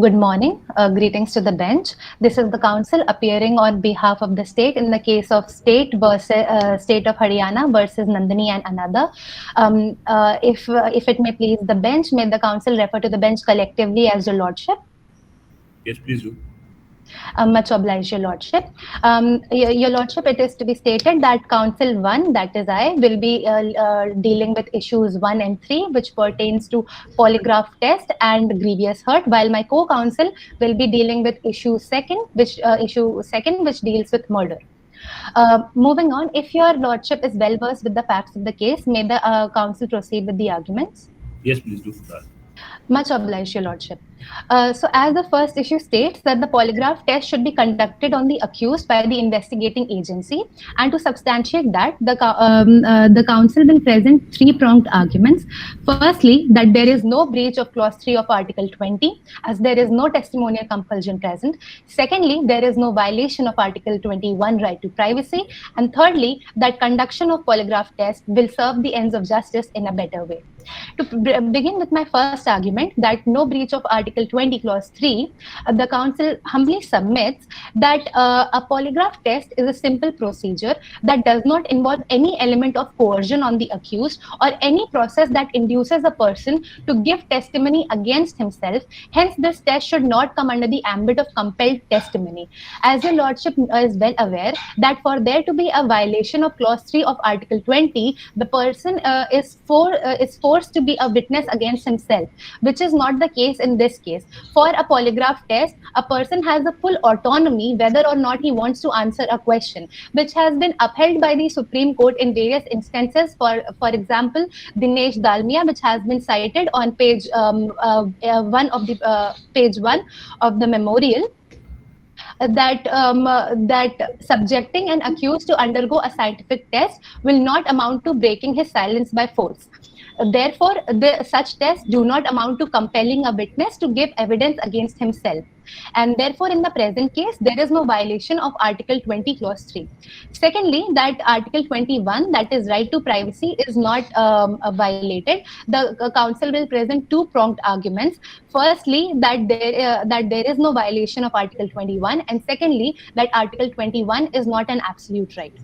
Good morning. Greetings to the bench. This is the council appearing on behalf of the state in the case of state of Haryana versus Nandini and another. If it may please the bench, may the council refer to the bench collectively as your lordship. Yes, please do. Much obliged, Your Lordship. Your Lordship, it is to be stated that Council 1, that is I, will be dealing with issues 1 and 3, which pertains to polygraph test and grievous hurt, while my co-counsel will be dealing with issue second, which deals with murder. Moving on, if Your Lordship is well versed with the facts of the case, may the council proceed with the arguments. Yes, please do that. Much obliged, Your Lordship. So, as the first issue states that the polygraph test should be conducted on the accused by the investigating agency, and to substantiate that, the council will present three-pronged arguments. Firstly, that there is no breach of Clause 3 of Article 20, as there is no testimonial compulsion present. Secondly, there is no violation of Article 21, right to privacy. And thirdly, that conduction of polygraph test will serve the ends of justice in a better way. To begin with my first argument, that no breach of Article 20, Clause 3, the Council humbly submits that a polygraph test is a simple procedure that does not involve any element of coercion on the accused or any process that induces a person to give testimony against himself. Hence, this test should not come under the ambit of compelled testimony. As your Lordship is well aware, that for there to be a violation of Clause 3 of Article 20, the person is forced to be a witness against himself, which is not the case in this case. For a polygraph test, a person has a full autonomy whether or not he wants to answer a question, which has been upheld by the Supreme Court in various instances. For example, Dinesh Dalmia, which has been cited on page one of the memorial, that subjecting an accused to undergo a scientific test will not amount to breaking his silence by force. Therefore, such tests do not amount to compelling a witness to give evidence against himself. And therefore, in the present case, there is no violation of Article 20, Clause 3. Secondly, that Article 21, that is right to privacy, is not violated. The council will present two-pronged arguments. Firstly, that there is no violation of Article 21, and secondly, that Article 21 is not an absolute right.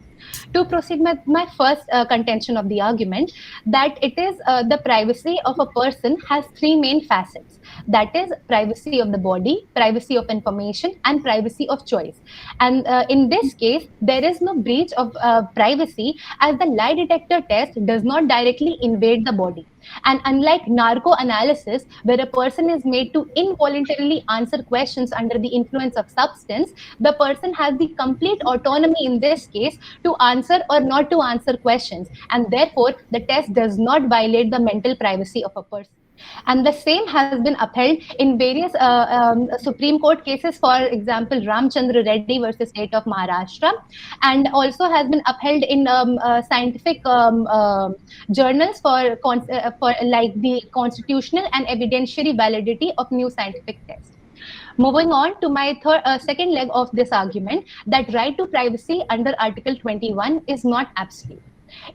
To proceed with my first contention of the argument, that it is the privacy of a person has three main facets. That is privacy of the body, privacy of information, and privacy of choice. And in this case, there is no breach of privacy, as the lie detector test does not directly invade the body. And unlike narco analysis, where a person is made to involuntarily answer questions under the influence of substance, the person has the complete autonomy in this case to answer or not to answer questions. And therefore, the test does not violate the mental privacy of a person. And the same has been upheld in various Supreme Court cases, for example, Ramchandra Reddy versus State of Maharashtra, and also has been upheld in scientific journals for like the constitutional and evidentiary validity of new scientific tests. Moving on to my second leg of this argument, that right to privacy under Article 21 is not absolute.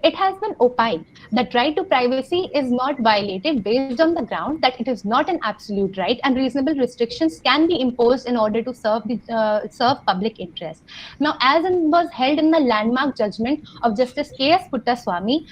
It has been opined that right to privacy is not violated based on the ground that it is not an absolute right, and reasonable restrictions can be imposed in order to serve public interest. Now, as it was held in the landmark judgment of Justice K.S. Puttaswamy,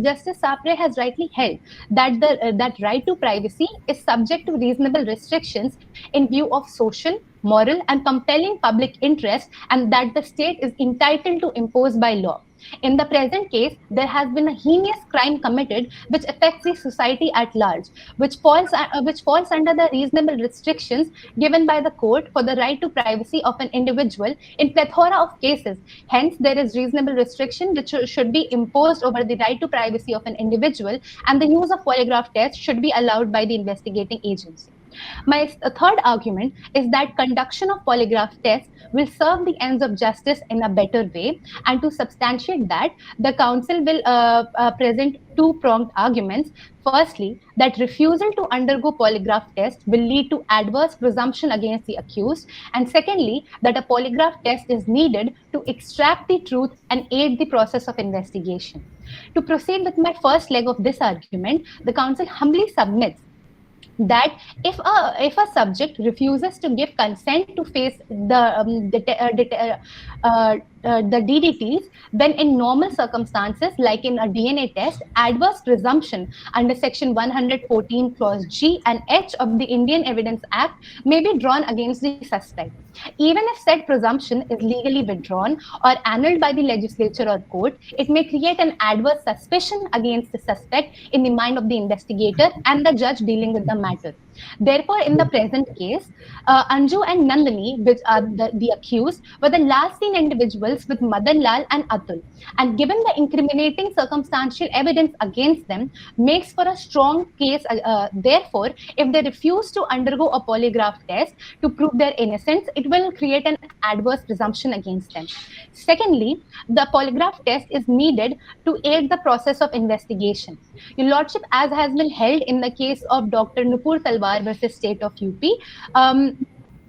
Justice Sapre has rightly held that that right to privacy is subject to reasonable restrictions in view of social, moral, and compelling public interest, and that the state is entitled to impose by law. In the present case, there has been a heinous crime committed which affects the society at large, which falls under the reasonable restrictions given by the court for the right to privacy of an individual in plethora of cases. Hence, there is reasonable restriction which should be imposed over the right to privacy of an individual, and the use of polygraph tests should be allowed by the investigating agency. My third argument is that conduction of polygraph tests will serve the ends of justice in a better way, and to substantiate that, the council will present two-pronged arguments. Firstly, that refusal to undergo polygraph test will lead to adverse presumption against the accused, and secondly, that a polygraph test is needed to extract the truth and aid the process of investigation. To proceed with my first leg of this argument, the council humbly submits that if a subject refuses to give consent to face the DDTs, then in normal circumstances, like in a DNA test, adverse presumption under Section 114 Clause G and H of the Indian Evidence Act may be drawn against the suspect. Even if said presumption is legally withdrawn or annulled by the legislature or court, it may create an adverse suspicion against the suspect in the mind of the investigator and the judge dealing with the matter. Therefore, in the present case, Anju and Nandini, which are the accused, were the last seen individuals with Madan Lal and Atul. And given the incriminating circumstantial evidence against them, makes for a strong case. Therefore, if they refuse to undergo a polygraph test to prove their innocence, it will create an adverse presumption against them. Secondly, the polygraph test is needed to aid the process of investigation. Your Lordship, as has been held in the case of Dr. Nupur Talwar versus State of UP,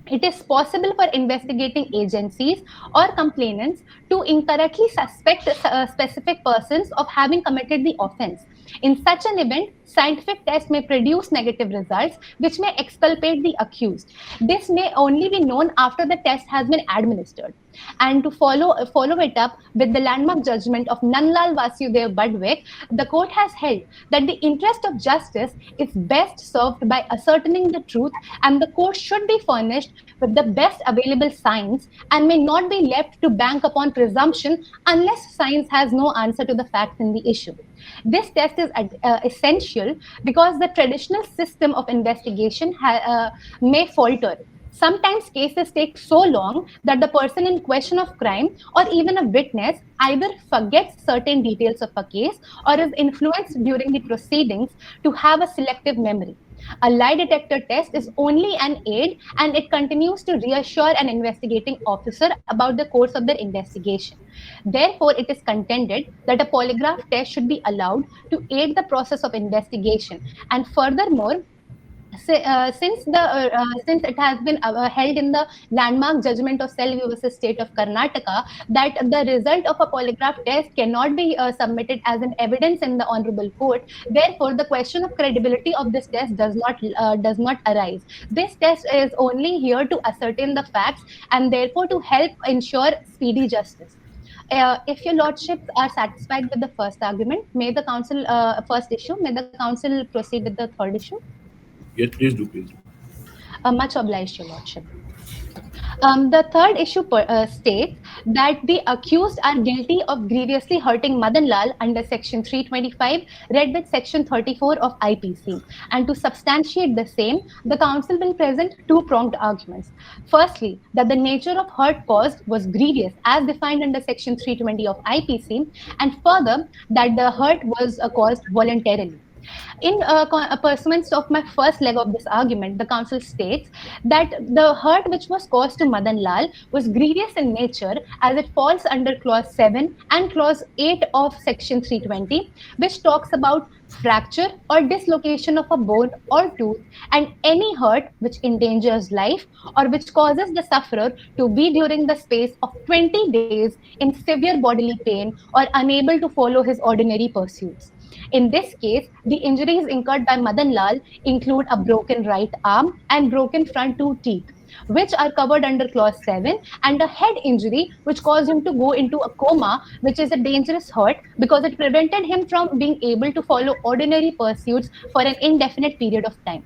it is possible for investigating agencies or complainants to incorrectly suspect specific persons of having committed the offense. In such an event, scientific test may produce negative results which may exculpate the accused. This may only be known after the test has been administered. And to follow it up with the landmark judgment of Nanlal Vasudev Badwek, the court has held that the interest of justice is best served by ascertaining the truth, and the court should be furnished with the best available science and may not be left to bank upon presumption unless science has no answer to the facts in the issue. This test is essential because the traditional system of investigation may falter. Sometimes cases take so long that the person in question of crime or even a witness either forgets certain details of a case or is influenced during the proceedings to have a selective memory. A lie detector test is only an aid, and it continues to reassure an investigating officer about the course of their investigation. Therefore, it is contended that a polygraph test should be allowed to aid the process of investigation. And furthermore, since it has been held in the landmark judgment of Selvi versus State of Karnataka that the result of a polygraph test cannot be submitted as an evidence in the honorable court, therefore the question of credibility of this test does not arise. This test is only here to ascertain the facts and therefore to help ensure speedy justice. If your lordships are satisfied with the first argument, may the council proceed with the third issue. Yes, please do, please. Much obliged, your lordship. The third issue states that the accused are guilty of grievously hurting Madan Lal under Section 325, read with Section 34 of IPC. And to substantiate the same, the council will present two-pronged arguments. Firstly, that the nature of hurt caused was grievous as defined under Section 320 of IPC, and further, that the hurt was caused voluntarily. In pursuance of my first leg of this argument, the council states that the hurt which was caused to Madan Lal was grievous in nature as it falls under Clause 7 and Clause 8 of Section 320, which talks about fracture or dislocation of a bone or tooth and any hurt which endangers life or which causes the sufferer to be during the space of 20 days in severe bodily pain or unable to follow his ordinary pursuits. In this case, the injuries incurred by Madan Lal include a broken right arm and broken front two teeth, which are covered under Clause 7, and a head injury which caused him to go into a coma, which is a dangerous hurt because it prevented him from being able to follow ordinary pursuits for an indefinite period of time.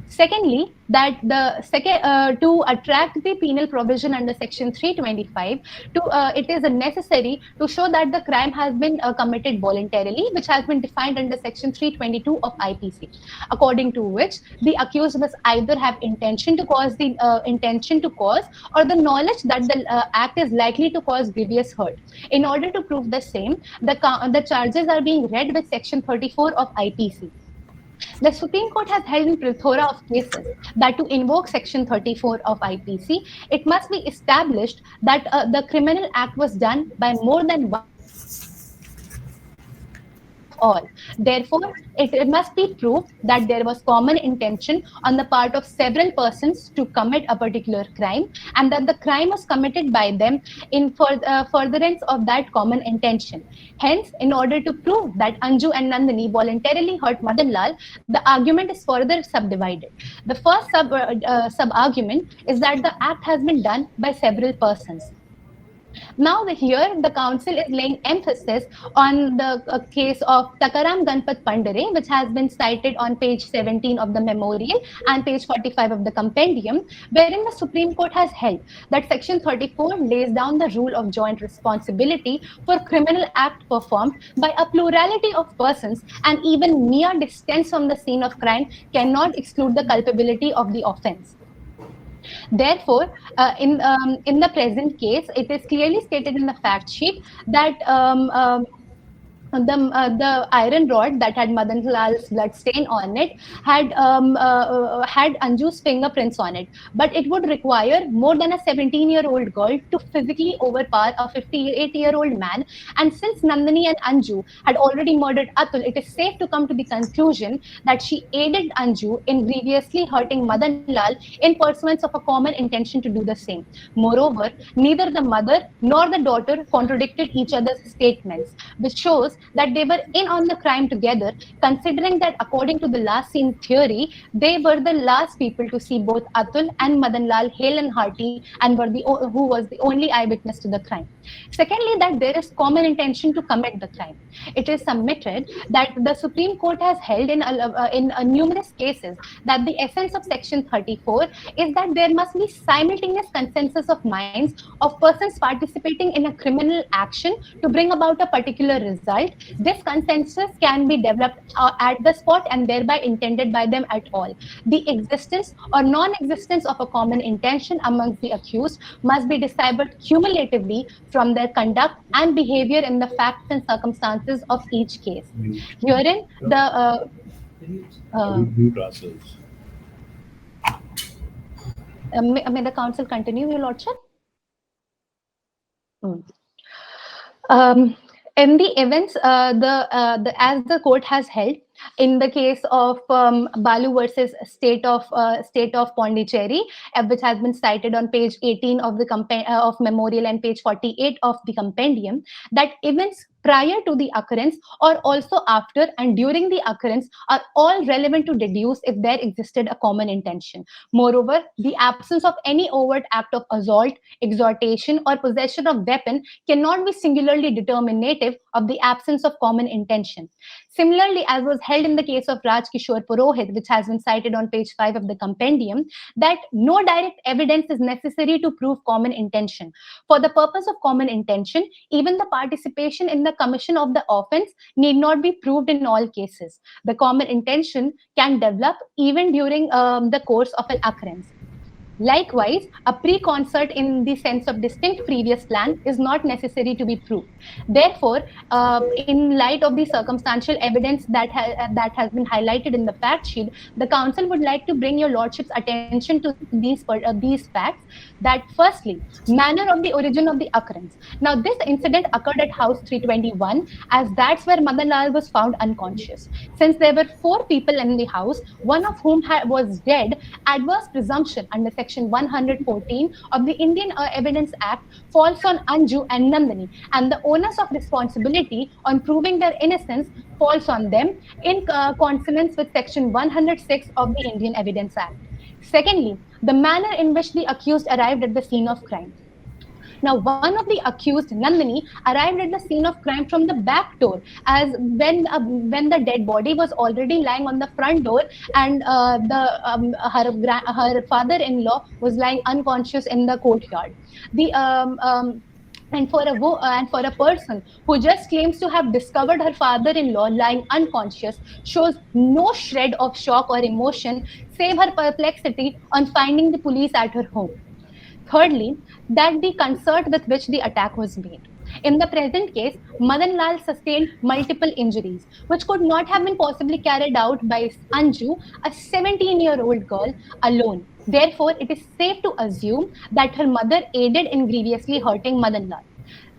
Secondly, that to attract the penal provision under Section 325, it is necessary to show that the crime has been committed voluntarily, which has been defined under Section 322 of IPC, according to which the accused must either have intention to cause or the knowledge that the act is likely to cause grievous hurt. In order to prove the same, the charges are being read with Section 34 of IPC. The Supreme Court has held in plethora of cases that to invoke Section 34 of IPC, it must be established that the criminal act was done by more than one all. Therefore, it must be proved that there was common intention on the part of several persons to commit a particular crime, and that the crime was committed by them in furtherance of that common intention. Hence, in order to prove that Anju and Nandini voluntarily hurt Madan Lal, the argument is further subdivided. The first sub-argument is that the act has been done by several persons. Now, here the council is laying emphasis on the case of Takaram Ganpat Pandare, which has been cited on page 17 of the memorial and page 45 of the compendium, wherein the Supreme Court has held that Section 34 lays down the rule of joint responsibility for criminal act performed by a plurality of persons, and even mere distance from the scene of crime cannot exclude the culpability of the offence. Therefore, in the present case, it is clearly stated in the fact sheet that the iron rod that had Madan Lal's blood stain on it had Anju's fingerprints on it. But it would require more than a 17-year-old girl to physically overpower a 58-year-old man. And since Nandini and Anju had already murdered Atul, it is safe to come to the conclusion that she aided Anju in grievously hurting Madan Lal in pursuance of a common intention to do the same. Moreover, neither the mother nor the daughter contradicted each other's statements, which shows that they were in on the crime together, considering that according to the last seen theory, they were the last people to see both Atul and Madan Lal hale and hearty, and who was the only eyewitness to the crime. Secondly, that there is common intention to commit the crime. It is submitted that the Supreme Court has held in numerous cases that the essence of Section 34 is that there must be simultaneous consensus of minds of persons participating in a criminal action to bring about a particular result. This consensus can be developed at the spot and thereby intended by them at all. The existence or non-existence of a common intention amongst the accused must be deciphered cumulatively from their conduct and behavior in the facts and circumstances of each case. Herein, the Mute ourselves. may the council continue, Your Lordship? In the events, as the court has held in the case of Balu versus State of Pondicherry, which has been cited on page 18 of the of memorial and page 48 of the compendium, that events prior to the occurrence or also after and during the occurrence are all relevant to deduce if there existed a common intention. Moreover, the absence of any overt act of assault, exhortation, or possession of weapon cannot be singularly determinative of the absence of common intention. Similarly, as was held in the case of Raj Kishore Purohit, which has been cited on page 5 of the compendium, that no direct evidence is necessary to prove common intention. For the purpose of common intention, even the participation in the commission of the offense need not be proved in all cases. The common intention can develop even during the course of an occurrence. Likewise, a pre-concert in the sense of distinct previous plan is not necessary to be proved. Therefore, in light of the circumstantial evidence that has been highlighted in the fact sheet, the council would like to bring your lordship's attention to these facts. That firstly, manner of the origin of the occurrence. Now, this incident occurred at house 321, as that's where Madan Lal was found unconscious. Since there were 4 people in the house, one of whom was dead, adverse presumption under Section 114 of the Indian Evidence Act falls on Anju and Nandini, and the onus of responsibility on proving their innocence falls on them in consonance with Section 106 of the Indian Evidence Act. Secondly, the manner in which the accused arrived at the scene of crime. Now, one of the accused, Nandini, arrived at the scene of crime from the back door, as when the dead body was already lying on the front door, and her father-in-law was lying unconscious in the courtyard. And for a person who just claims to have discovered her father-in-law lying unconscious shows no shred of shock or emotion, save her perplexity on finding the police at her home. Thirdly, that the concert with which the attack was made. In the present case, Madan Lal sustained multiple injuries, which could not have been possibly carried out by Anju, a 17-year-old girl, alone. Therefore, it is safe to assume that her mother aided in grievously hurting Madan Lal.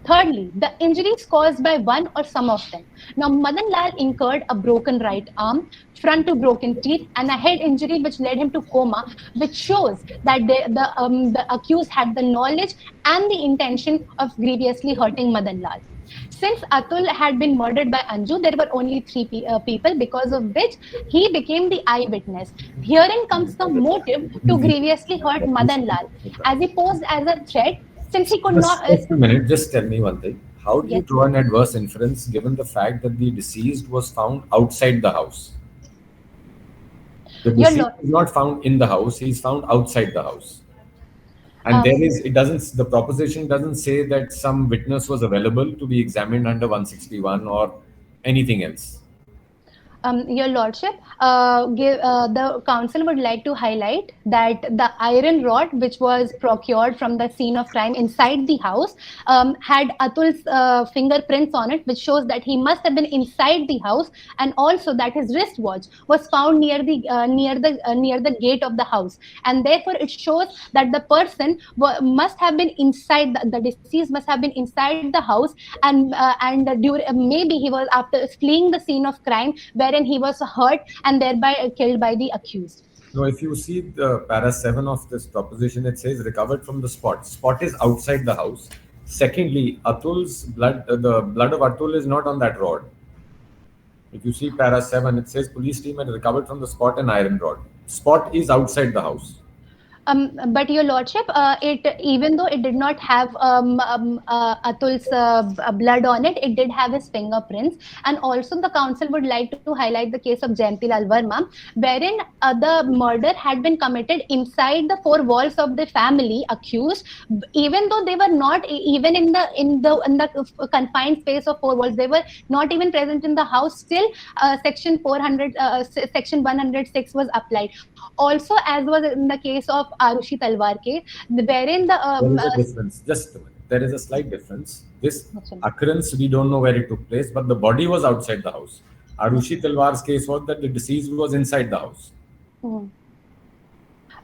Thirdly, the injuries caused by one or some of them. Now, Madan Lal incurred a broken right arm, front to broken teeth, and a head injury which led him to coma, which shows that the accused had the knowledge and the intention of grievously hurting Madan Lal. Since Atul had been murdered by Anju, there were only three people, because of which he became the eyewitness. Herein comes the motive to grievously hurt Madan Lal, as he posed as a threat since he could not. Just a minute, just tell me one thing. How do you Yes. draw an adverse inference given the fact that the deceased was found outside the house? The Your deceased Lord- is not found in the house, he is found outside the house. And the proposition doesn't say that some witness was available to be examined under 161 or anything else. Your Lordship, the council would like to highlight that the iron rod which was procured from the scene of crime inside the house had Atul's fingerprints on it, which shows that he must have been inside the house, and also that his wristwatch was found near the gate of the house, and therefore it shows that the person must have been inside. The deceased must have been inside the house, and during maybe he was after fleeing the scene of crime, wherein he was hurt and thereby killed by the accused. No, if you see the para 7 of this proposition, it says recovered from the spot. Spot is outside the house. Secondly, Atul's blood, the blood of Atul is not on that rod. If you see para 7, it says police team had recovered from the spot an iron rod. Spot is outside the house. But Your Lordship, it even though it did not have Atul's blood on it, it did have his fingerprints. And also, the council would like to highlight the case of Jayanti Lal Verma, wherein the murder had been committed inside the four walls of the family accused, even though they were not even in the confined space of four walls. They were not even present in the house. Still, section 106 was applied. Also, as was in the case of Arushi Talwar case, wherein There is a difference. Just a minute. There is a slight difference. This occurrence, we don't know where it took place, but the body was outside the house. Arushi Talwar's case was that the deceased was inside the house.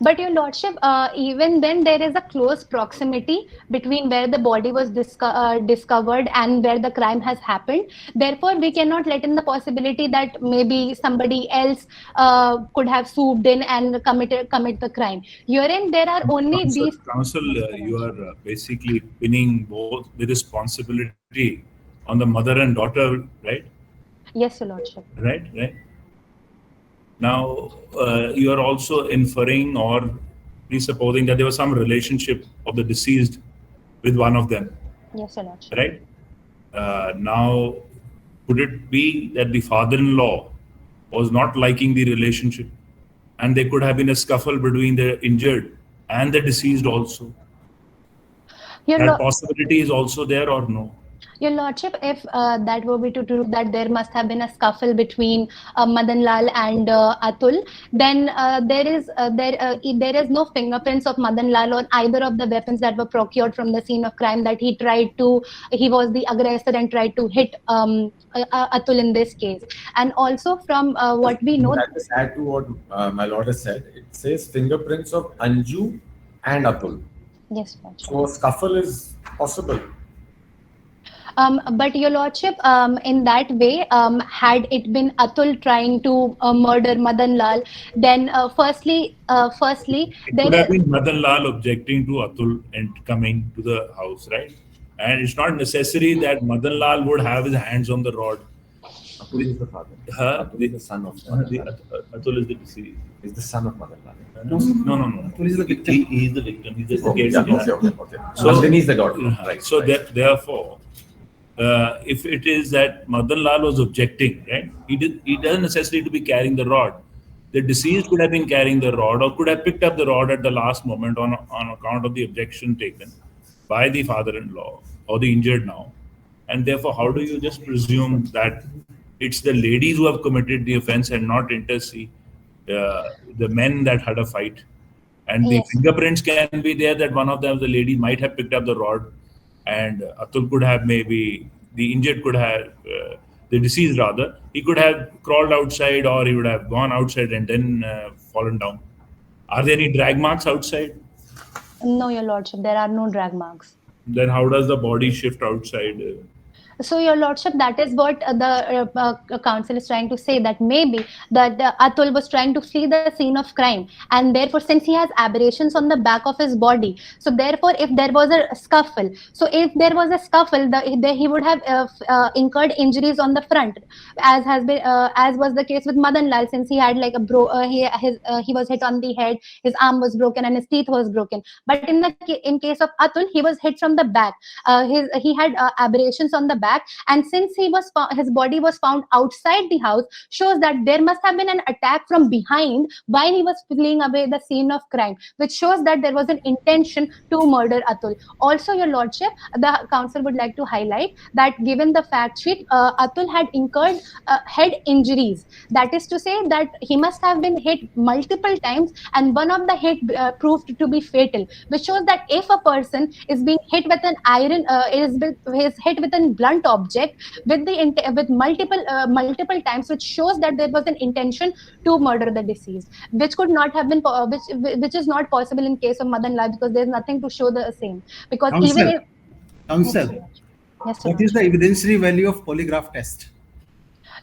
But Your Lordship, even then there is a close proximity between where the body was discovered and where the crime has happened. Therefore, we cannot let in the possibility that maybe somebody else could have swooped in and commit the crime. Herein, there are only these. Council, you are basically pinning both the responsibility on the mother and daughter, right? Yes, Your Lordship. Right. Now, you are also inferring or presupposing that there was some relationship of the deceased with one of them, Yes, Your Lordship. right? Now, could it be that the father-in-law was not liking the relationship and there could have been a scuffle between the injured and the deceased also? That possibility is also there or no? Your Lordship, if that were be to true that there must have been a scuffle between Madan Lal and Atul, then there is no fingerprints of Madan Lal on either of the weapons that were procured from the scene of crime that he was the aggressor and tried to hit Atul in this case. And also from what we know. That is add to what my lord has said. It says fingerprints of Anju and Atul. Yes, Lordship. So a scuffle is possible. But Your Lordship, in that way, had it been Atul trying to murder Madan Lal, then firstly, It could have been Madan Lal objecting to Atul and coming to the house, right? And it's not necessary that Madan Lal would have his hands on the rod. Atul is the father. Atul is the son of Madan Lal. Atul is the deceased. Is the son of Madan Lal. No. Atul is the victim. He is the victim. He's the Okay. So Nandini is the daughter. Right. So therefore, if it is that Madan Lal was objecting, right? He doesn't necessarily to be carrying the rod. The deceased could have been carrying the rod or could have picked up the rod at the last moment on account of the objection taken by the father-in-law or the injured now. And therefore, how do you just presume that it's the ladies who have committed the offense and not the men that had a fight? And the fingerprints can be there that one of them, the lady, might have picked up the rod, and Atul could have maybe, the injured could have, the deceased rather, he could have crawled outside or he would have gone outside and then fallen down. Are there any drag marks outside? No, Your Lordship, there are no drag marks. Then how does the body shift outside? So, Your Lordship, that is what the council is trying to say, that maybe that Atul was trying to flee the scene of crime, and therefore, since he has aberrations on the back of his body, so therefore, if there was a scuffle, he would have incurred injuries on the front, as was the case with Madan Lal, since he had like he was hit on the head, his arm was broken, and his teeth was broken. But in case of Atul, he was hit from the back. He had aberrations on the back, and since his body was found outside the house, shows that there must have been an attack from behind while he was fleeing away the scene of crime, which shows that there was an intention to murder Atul. Also, Your Lordship, the council would like to highlight that given the fact sheet, Atul had incurred head injuries. That is to say that he must have been hit multiple times, and one of the hit proved to be fatal, which shows that if a person is being hit with an is hit with a blunt object with multiple times, which shows that there was an intention to murder the deceased, which could not have been which is not possible in case of Madan Lal, because there is nothing to show the same. Because Counsel, even if Counsel, yes, what is the evidentiary value of polygraph test?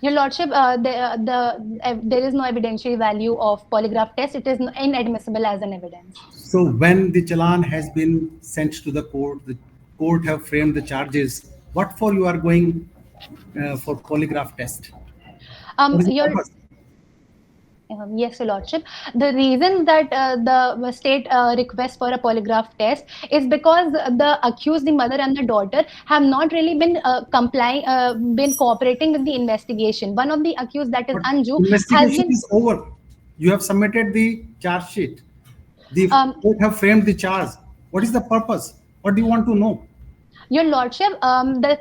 Your Lordship, there is no evidentiary value of polygraph test. It is inadmissible as an evidence. So when the challan has been sent to the court have framed the charges, what for you are going for polygraph test? What is the purpose? Yes, Your Lordship. The reason that the state requests for a polygraph test is because the accused, the mother and the daughter, have not really been been cooperating with the investigation. One of the accused, that is But Anju, investigation is over. You have submitted the charge sheet. The court have framed the charge. What is the purpose? What do you want to know? Your Lordship, the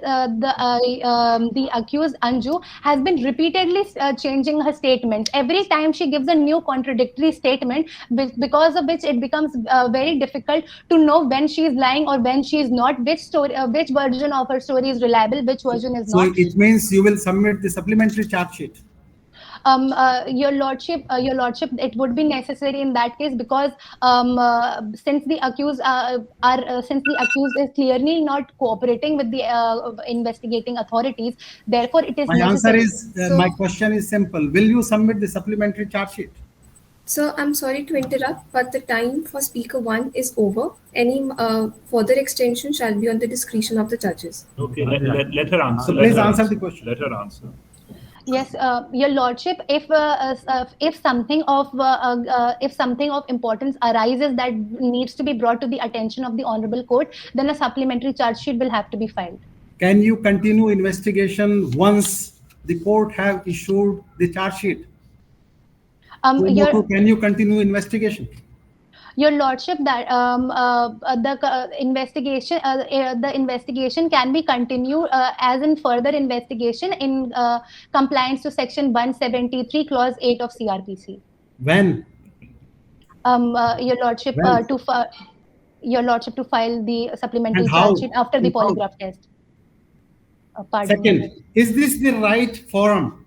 accused Anju has been repeatedly changing her statements. Every time she gives a new contradictory statement, because of which it becomes very difficult to know when she is lying or when she is not. Which version of her story is reliable, which version is not. So it means you will submit the supplementary charge sheet. Your Lordship, it would be necessary in that case, because since the accused is clearly not cooperating with the investigating authorities, therefore it is My necessary. answer is my question is simple. Will you submit the supplementary charge sheet? So I'm sorry to interrupt, but the time for speaker 1 is over. Any further extension shall be on the discretion of the judges. Okay, let her answer. So please answer the question. Let her answer. Yes, Your Lordship, if something of importance arises that needs to be brought to the attention of the Honorable Court, then a supplementary charge sheet will have to be filed. Can you continue investigation once the court have issued the charge sheet? Can you continue investigation? Your Lordship, that the investigation can be continued as in further investigation in compliance to Section 173, Clause 8 of CRPC. When? Your Lordship, When? Your Lordship, to file the supplementary And how? charge sheet after the And how? polygraph test. Pardon Second, me. is this the right forum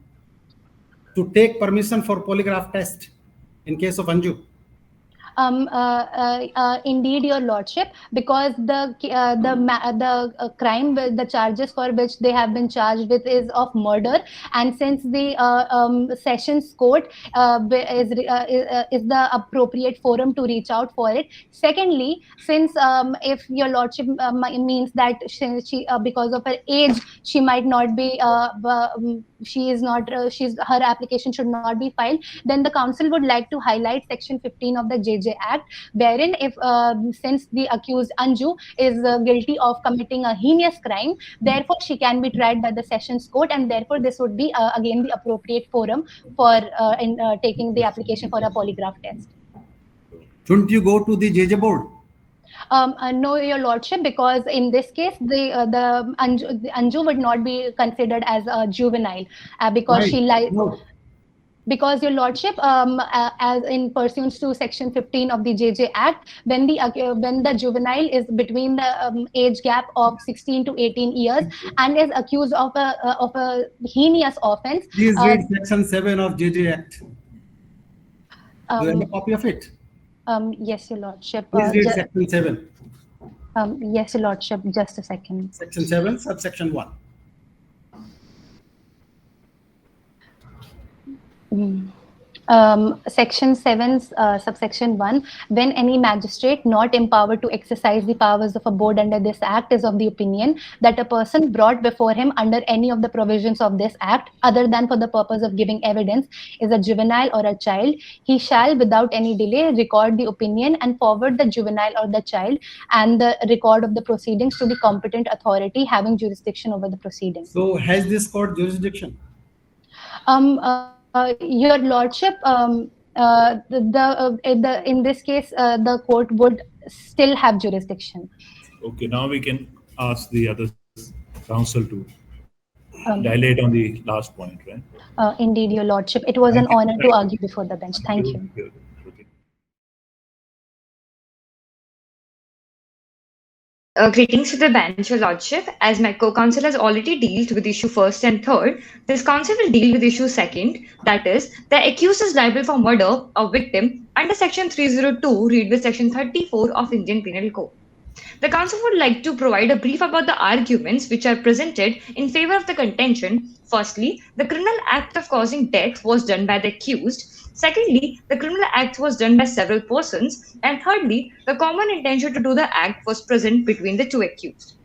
to take permission for polygraph test in case of Anju? Indeed, Your Lordship, because the crime, the charges for which they have been charged with is of murder, and since the Sessions Court is the appropriate forum to reach out for it. Secondly, since if Your Lordship means that she because of her age, she might not be her application should not be filed, then the council would like to highlight Section 15 of the JJ Act, wherein if since the accused Anju is guilty of committing a heinous crime, therefore she can be tried by the Sessions Court, and therefore this would be again the appropriate forum for taking the application for a polygraph test. Shouldn't you go to the JJ board? No, Your Lordship, because in this case, the Anju would not be considered as a juvenile because Right. she lies. No. Because Your Lordship, as in pursuant to Section 15 of the JJ Act, when the juvenile is between the age gap of 16 to 18 years and is accused of a heinous offense. Please read Section 7 of JJ Act. Do you have a copy of it? Yes, Your Lordship. Please read Section 7. Yes, Your Lordship, just a second. Section 7, subsection 1. Section 7, subsection 1, when any magistrate not empowered to exercise the powers of a board under this act is of the opinion that a person brought before him under any of the provisions of this act, other than for the purpose of giving evidence, is a juvenile or a child, he shall without any delay record the opinion and forward the juvenile or the child and the record of the proceedings to the competent authority having jurisdiction over the proceedings. So has this court jurisdiction? Your Lordship, in this case, the court would still have jurisdiction. Okay, now we can ask the other counsel to dilate on the last point, right? Indeed, Your Lordship. It was an honor to argue before the bench. Thank you. Okay. Greetings to the bench, Your Lordship. As my co-counsel has already dealt with issue 1st and 3rd, this counsel will deal with issue 2nd, that is, the accused is liable for murder of victim under section 302, read with section 34 of Indian Penal Code. The counsel would like to provide a brief about the arguments which are presented in favor of the contention. Firstly, the criminal act of causing death was done by the accused. Secondly, the criminal act was done by several persons. And thirdly, the common intention to do the act was present between the two accused.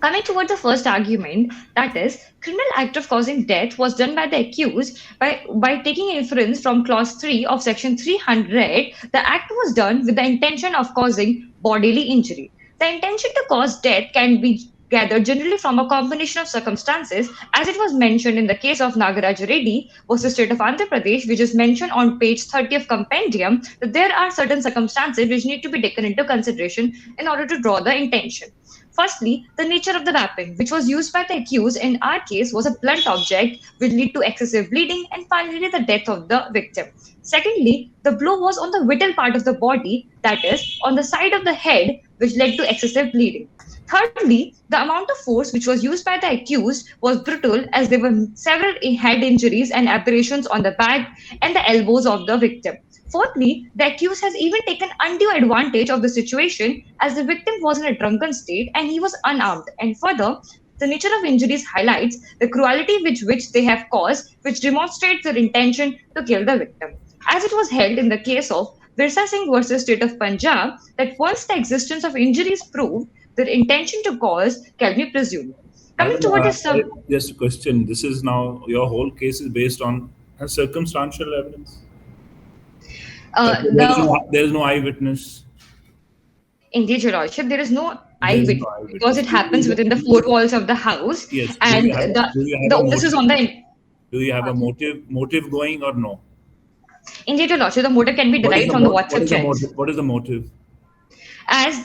Coming towards the first argument, that is, criminal act of causing death was done by the accused by taking inference from clause 3 of section 300, the act was done with the intention of causing bodily injury. The intention to cause death can be gathered generally from a combination of circumstances, as it was mentioned in the case of Nagaraj Reddy versus State of Andhra Pradesh, which is mentioned on page 30 of compendium, that there are certain circumstances which need to be taken into consideration in order to draw the intention. Firstly, the nature of the weapon, which was used by the accused in our case, was a blunt object which lead to excessive bleeding, and finally the death of the victim. Secondly, the blow was on the vital part of the body, that is, on the side of the head, which led to excessive bleeding. Thirdly, the amount of force which was used by the accused was brutal, as there were several head injuries and abrasions on the back and the elbows of the victim. Fourthly, the accused has even taken undue advantage of the situation, as the victim was in a drunken state and he was unarmed. And further, the nature of injuries highlights the cruelty which they have caused, which demonstrates their intention to kill the victim. As it was held in the case of Virsa Singh versus State of Punjab, that once the existence of injuries proved, their intention to cause can be presumed. Coming to what is just a question. This is now your whole case is based on circumstantial evidence. There is no eyewitness. Indeed, Your Lordship, there is no eyewitness because it happens within the four walls of the house. Yes. And the onus is on the. Do you have a motive going or no? Indeed, Your Lordship, the motive can be derived from the WhatsApp chats. What is the motive? As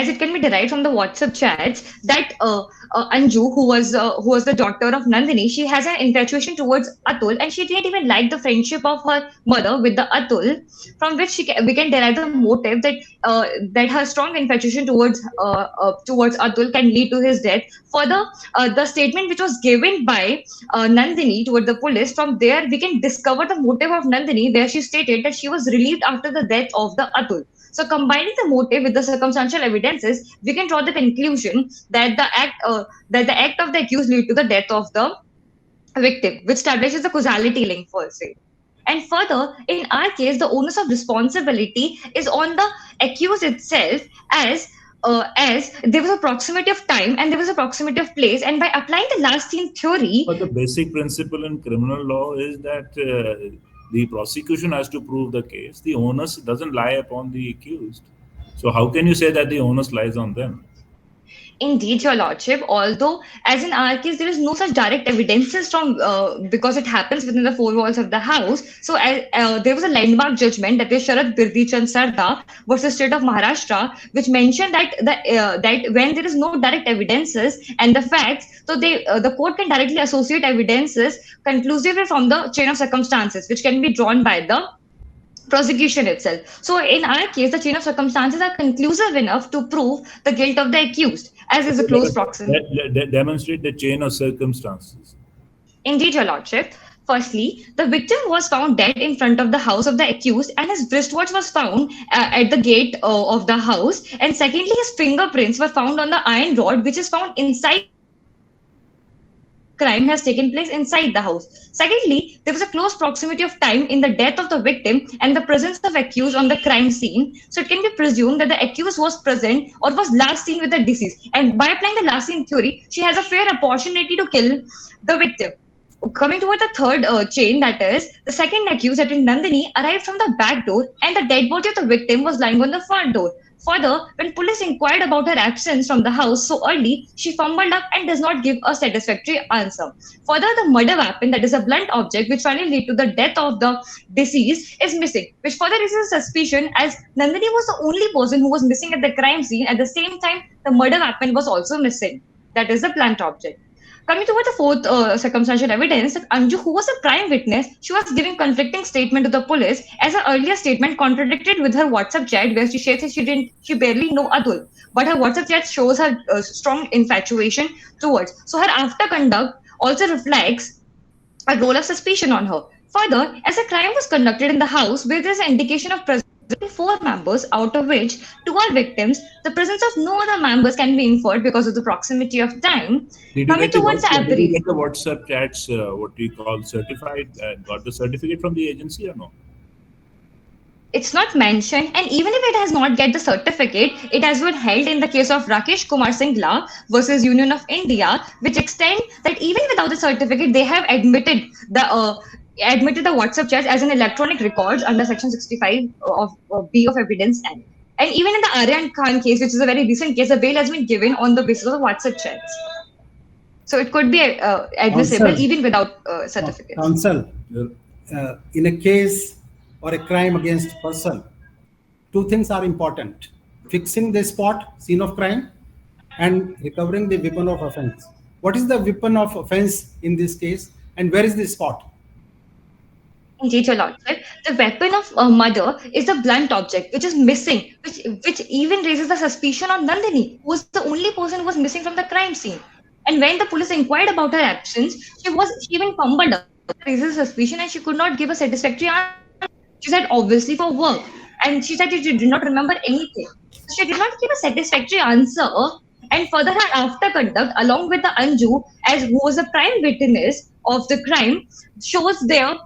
it can be derived from the WhatsApp chats, that Anju, who was the daughter of Nandini, she has an infatuation towards Atul, and she didn't even like the friendship of her mother with the Atul, from which we can derive the motive that her strong infatuation towards Atul can lead to his death. Further, the statement which was given by Nandini toward the police, from there we can discover the motive of Nandini, where she stated that she was relieved after the death of the Atul. So combining the motive with the circumstantial evidences, we can draw the conclusion that the act of the accused lead to the death of the victim, which establishes the causality link per se. And further, in our case, the onus of responsibility is on the accused itself, as there was a proximity of time and there was a proximity of place, and by applying the last seen theory. But the basic principle in criminal law is that the prosecution has to prove the case. The onus doesn't lie upon the accused. So how can you say that the onus lies on them? Indeed, Your Lordship, although as in our case, there is no such direct evidences from because it happens within the four walls of the house. So there was a landmark judgment, that is Sharad Birdi Chand Sarda versus State of Maharashtra, which mentioned that that when there is no direct evidences and the facts, so the court can directly associate evidences conclusively from the chain of circumstances, which can be drawn by the prosecution itself. So in our case, the chain of circumstances are conclusive enough to prove the guilt of the accused, as is a close proximity. Demonstrate the chain of circumstances. Indeed, Your Lordship. Firstly, the victim was found dead in front of the house of the accused, and his wristwatch was found at the gate of the house. And secondly, his fingerprints were found on the iron rod, which is found inside. Crime has taken place inside the house. Secondly, there was a close proximity of time in the death of the victim and the presence of accused on the crime scene. So it can be presumed that the accused was present or was last seen with the deceased. And by applying the last seen theory, she has a fair opportunity to kill the victim. Coming toward the third chain, that is, the second accused, that is Nandini, arrived from the back door and the dead body of the victim was lying on the front door. Further, when police inquired about her absence from the house so early, she fumbled up and does not give a satisfactory answer. Further, the murder weapon, that is a blunt object which finally led to the death of the deceased, is missing, which further raises suspicion as Nandini was the only person who was missing at the crime scene. At the same time, the murder weapon was also missing, that is the blunt object. Coming toward the fourth circumstantial evidence, that Anju, who was a prime witness, she was giving conflicting statement to the police, as her earlier statement contradicted with her WhatsApp chat, where she says she barely know Atul, but her WhatsApp chat shows her strong infatuation towards. So her after conduct also reflects a role of suspicion on her. Further, as a crime was conducted in the house where there is an indication of presence of 4 members, out of which 2 are victims, the presence of no other members can be inferred because of the proximity of time. Did you get the WhatsApp chats, what we call certified, got the certificate from the agency or no? It's not mentioned, and even if it has not get the certificate, it has been held in the case of Rakesh Kumar Singla versus Union of India, which extend that even without the certificate, they have admitted the WhatsApp chats as an electronic record under Section 65 of B of Evidence Act. And even in the Aryan Khan case, which is a very recent case, the bail has been given on the basis of WhatsApp chats. So it could be admissible Counsel, even without certificate. Counsel, in a case or a crime against person, 2 things are important: fixing the spot, scene of crime, and recovering the weapon of offense. What is the weapon of offense in this case, and where is the spot? Indeed, Your Lordship, the weapon of murder is a blunt object which is missing, which even raises the suspicion on Nandini, who was the only person who was missing from the crime scene. And when the police inquired about her absence, she even fumbled up, raises suspicion, and she could not give a satisfactory answer. She said, obviously for work, and she said she did not remember anything. She did not give a satisfactory answer. And further, her after conduct, along with the Anju, who was a prime witness of the crime, shows that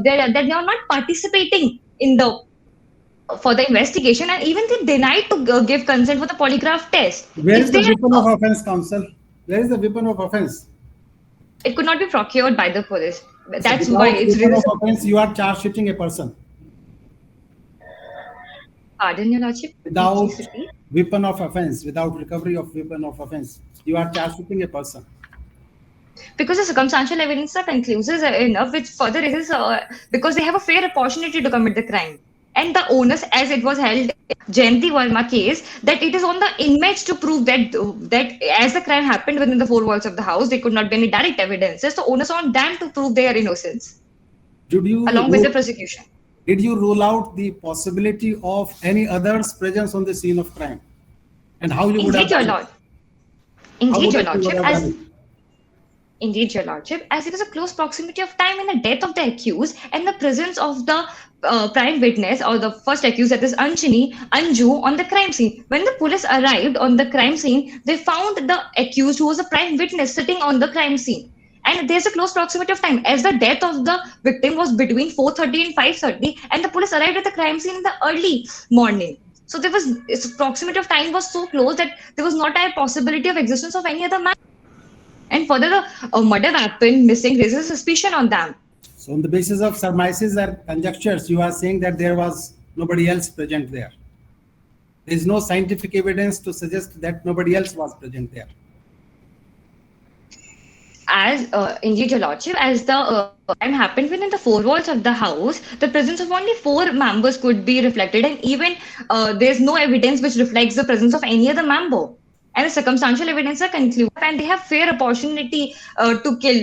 they are not participating in for the investigation, and even they denied to give consent for the polygraph test. Where is the weapon of offense, Counsel? Where is the weapon of offense? It could not be procured by the police. That's Without why it's weapon really. of offense, you are charge shooting a person. Pardon, Your Lordship. Without weapon of offense, without recovery of weapon of offense, you are charge shooting a person. Because the circumstantial evidence are conclusive enough, which further raises because they have a fair opportunity to commit the crime. And the onus, as it was held Jayanti Verma case, that it is on the inmates to prove that as the crime happened within the 4 walls of the house, there could not be any direct evidences. So onus on them to prove their innocence, along with the prosecution. Did you rule out the possibility of any other's presence on the scene of crime? And how you would have done it? Indeed, Your Lordship. Indeed, Your Lordship, as it was a close proximity of time in the death of the accused and the presence of the prime witness or the first accused, that is Anju, on the crime scene. When the police arrived on the crime scene, they found the accused, who was a prime witness, sitting on the crime scene. And there's a close proximity of time, as the death of the victim was between 4:30 and 5:30, and the police arrived at the crime scene in the early morning. So its proximity of time was so close that there was not a possibility of existence of any other man. And further, the murder weapon missing raises suspicion on them. So on the basis of surmises or conjectures, you are saying that there was nobody else present there. There is no scientific evidence to suggest that nobody else was present there. As indeed, Your Lordship, as the crime happened within the 4 walls of the house, the presence of only 4 members could be reflected, and even there's no evidence which reflects the presence of any other member. And the circumstantial evidence are conclusive, and they have fair opportunity to kill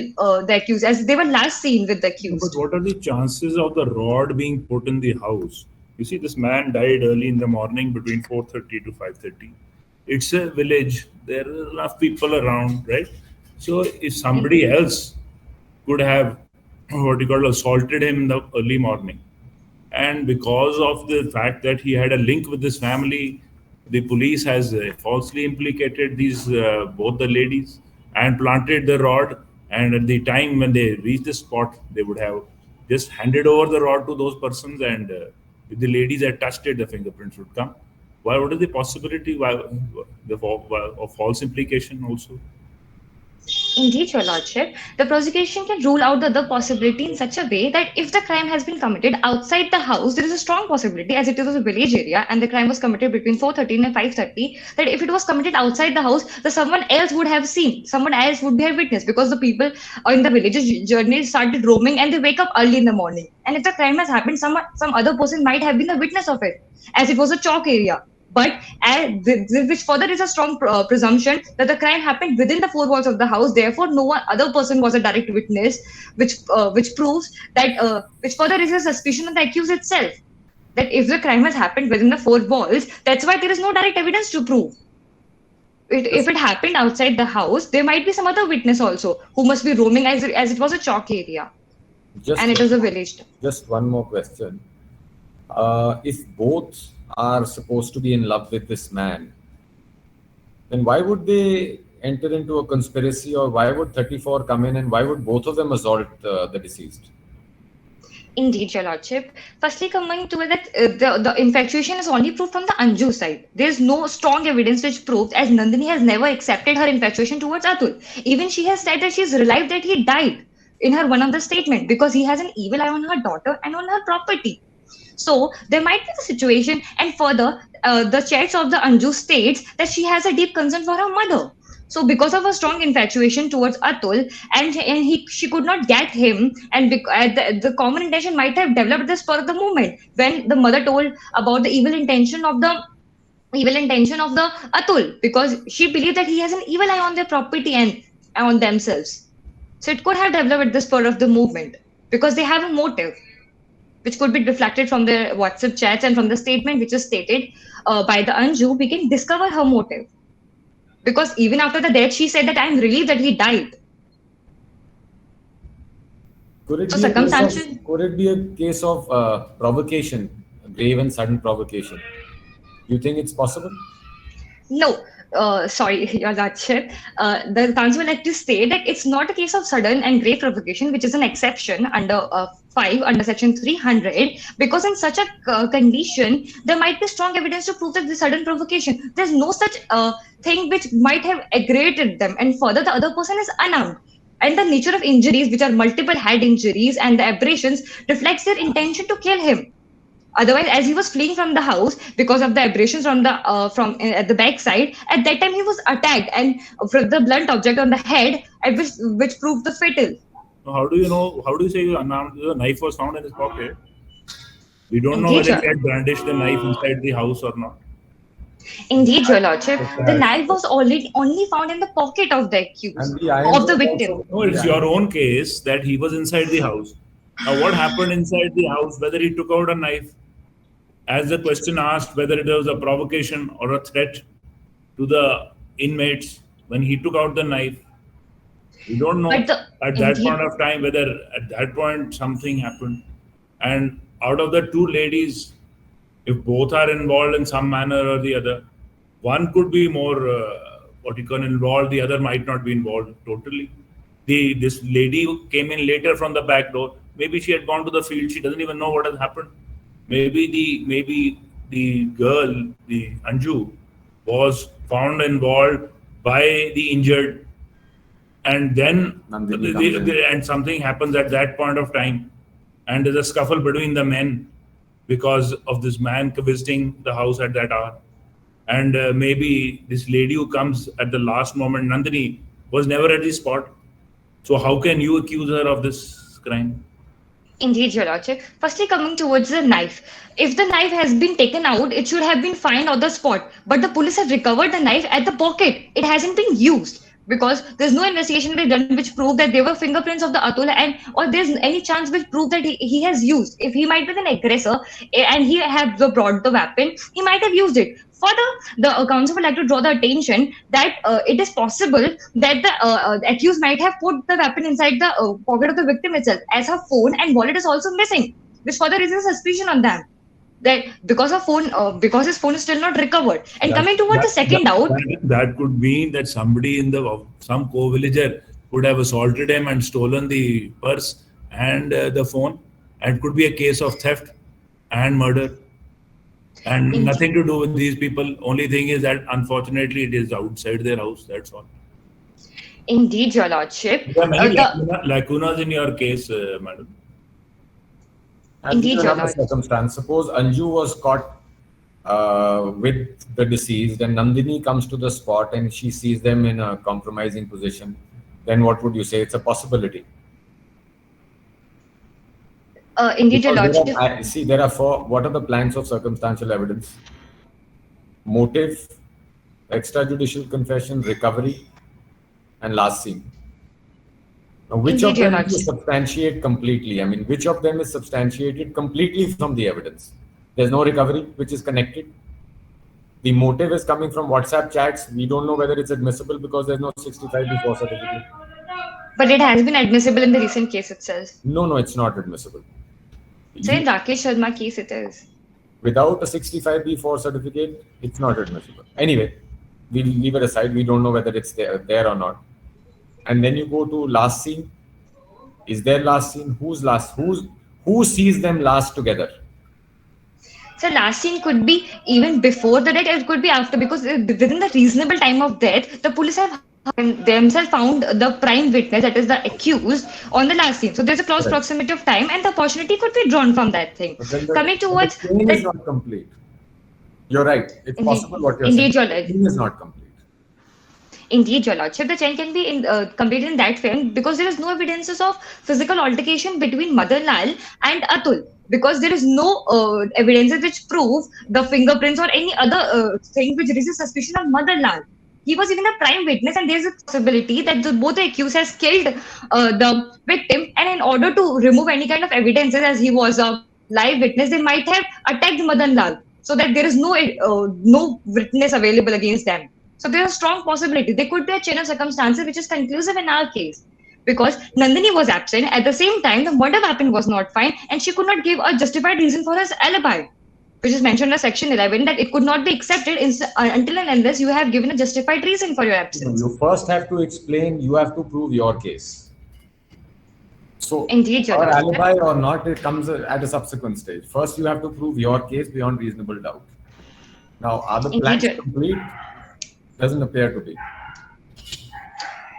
the accused, as they were last seen with the accused. But what are the chances of the rod being put in the house? You see, this man died early in the morning between 4:30 to 5:30. It's a village. There are enough people around, right? So if somebody else could have assaulted him in the early morning. And because of the fact that he had a link with this family, the police has falsely implicated these both the ladies and planted the rod. And at the time when they reached the spot, they would have just handed over the rod to those persons, and if the ladies had touched it, the fingerprints would come. Why? What is the possibility of false implication also? Indeed, Your Lordship, the prosecution can rule out the other possibility in such a way that if the crime has been committed outside the house, there is a strong possibility, as it was a village area and the crime was committed between 4:30 and 5:30, that if it was committed outside the house, someone else would have seen, someone else would be a witness, because the people in the village's journey started roaming and they wake up early in the morning. And if the crime has happened, some other person might have been a witness of it, as it was a chalk area. But which further is a strong presumption that the crime happened within the four walls of the house. Therefore, no one other person was a direct witness, which proves that which further is a suspicion of the accused itself. That if the crime has happened within the four walls, that's why there is no direct evidence to prove. If it happened outside the house, there might be some other witness also who must be roaming, as it was a chalk area, and it was a village. Just one more question. If both are supposed to be in love with this man, then why would they enter into a conspiracy, or why would 34 come in, and why would both of them assault the deceased? Indeed, Your Lordship. Firstly, coming to it, that the infatuation is only proved from the Anju side. There is no strong evidence which proves, as Nandini has never accepted her infatuation towards Atul. Even she has said that she is relieved that he died in her one of the statement, because he has an evil eye on her daughter and on her property. So there might be the situation, and further, the chats of the Anju states that she has a deep concern for her mother. So because of her strong infatuation towards Atul, and she could not get him, and the common intention might have developed this for the moment when the mother told about the evil intention of the Atul, because she believed that he has an evil eye on their property and on themselves. So it could have developed this spur of the movement, because they have a motive, which could be reflected from the WhatsApp chats and from the statement which is stated by the Anju. We can discover her motive, because even after the death, she said that I am relieved that he died. Could it be a case of provocation, grave and sudden provocation? You think it's possible? No. Sorry, Your Lordship. The council would like to state that it's not a case of sudden and grave provocation, which is an exception under 5 under section 300, because in such a condition, there might be strong evidence to prove that the sudden provocation. There's no such thing which might have aggravated them, and further, the other person is unarmed. And the nature of injuries, which are multiple head injuries and the abrasions, reflects their intention to kill him. Otherwise, as he was fleeing from the house because of the abrasions from at the back side, at that time he was attacked, and from the blunt object on the head, which proved the fatal. How do you know? How do you say you're unarmed? The knife was found in his pocket. We don't know whether he had brandished the knife inside the house or not. Indeed, Your Lordship, the knife was only found in the pocket of the accused, of the victim. No, it's your own case that he was inside the house. Now, what happened inside the house? Whether he took out a knife, as the question asked, whether it was a provocation or a threat to the inmates when he took out the knife, we don't know at that point of time whether at that point something happened. And out of the two ladies, if both are involved in some manner or the other, one could be more involved, the other might not be involved totally. This lady who came in later from the back door, maybe she had gone to the field, she doesn't even know what has happened. Maybe the girl, the Anju, was found involved by the injured, and then and something happens at that point of time, and there's a scuffle between the men because of this man visiting the house at that hour. And maybe this lady who comes at the last moment, Nandini, was never at the spot. So how can you accuse her of this crime? Indeed, Your Lordship. Firstly, coming towards the knife. If the knife has been taken out, it should have been found on the spot. But the police have recovered the knife at the pocket. It hasn't been used. because there's no investigation been done which prove that there were fingerprints of the Atul, and or there's any chance which prove that he has used. If he might be an aggressor and he had brought the weapon, he might have used it. Further, the counsel would like to draw the attention that it is possible that the accused might have put the weapon inside the pocket of the victim itself, as her phone and wallet is also missing. This further raises suspicion on them that because his phone is still not recovered. And coming towards the second doubt, that could mean that somebody in some co-villager would have assaulted him and stolen the purse and the phone, and could be a case of theft and murder. And nothing to do with these people. Only thing is that unfortunately it is outside their house. That's all. Indeed, Your Lordship. There are many lacunas in your case, madam. Indeed, Your Another circumstance. Suppose Anju was caught with the deceased, and Nandini comes to the spot and she sees them in a compromising position. Then what would you say? It's a possibility. Indeed, Your Because Lordship. there are four. What are the planks of circumstantial evidence? Motive, extrajudicial confession, recovery, and last scene. Now, which Indeed, of them Your do you Lordship. substantiate completely? I mean, which of them is substantiated completely from the evidence? There's no recovery, which is connected. The motive is coming from WhatsApp chats. We don't know whether it's admissible because there's no 65 before certificate. But it has been admissible in the recent case itself. No, it's not admissible. So in Rakesh Sharma case, it is. Without a 65B4 certificate, it's not admissible. Anyway, we'll leave it aside. We don't know whether it's there or not. And then you go to last scene. Is there last scene? Who's last? Who sees them last together? So last scene could be even before the death, it could be after, because within the reasonable time of death, the police have themselves found the prime witness, that is the accused, on the last scene. So there's a close Right. proximity of time, and the opportunity could be drawn from that thing. But then Coming towards the chain is not complete. You're right. It's Indeed. possible what you're Indeed, saying. you're right. The chain is not complete. Indeed, Your Lordship, the chain can be completed in that frame because there is no evidences of physical altercation between Madan Lal and Atul, because there is no evidences which prove the fingerprints or any other thing which raises suspicion of Madan Lal. He was even a prime witness, and there is a possibility that both the accused has killed the victim, and in order to remove any kind of evidences, as he was a live witness, they might have attacked Madan Lal, so that there is no witness available against them. So there is a strong possibility. There could be a chain of circumstances which is conclusive in our case. Because Nandini was absent, at the same time, the murder weapon was not found, and she could not give a justified reason for his alibi, which is mentioned in section 11, that it could not be accepted until and unless you have given a justified reason for your absence. You first have to explain, you have to prove your case. So, Indeed, Your or Lordship. alibi or not, it comes at a subsequent stage. First, you have to prove your case beyond reasonable doubt. Now, are the Indeed, plans Your- complete? Doesn't appear to be.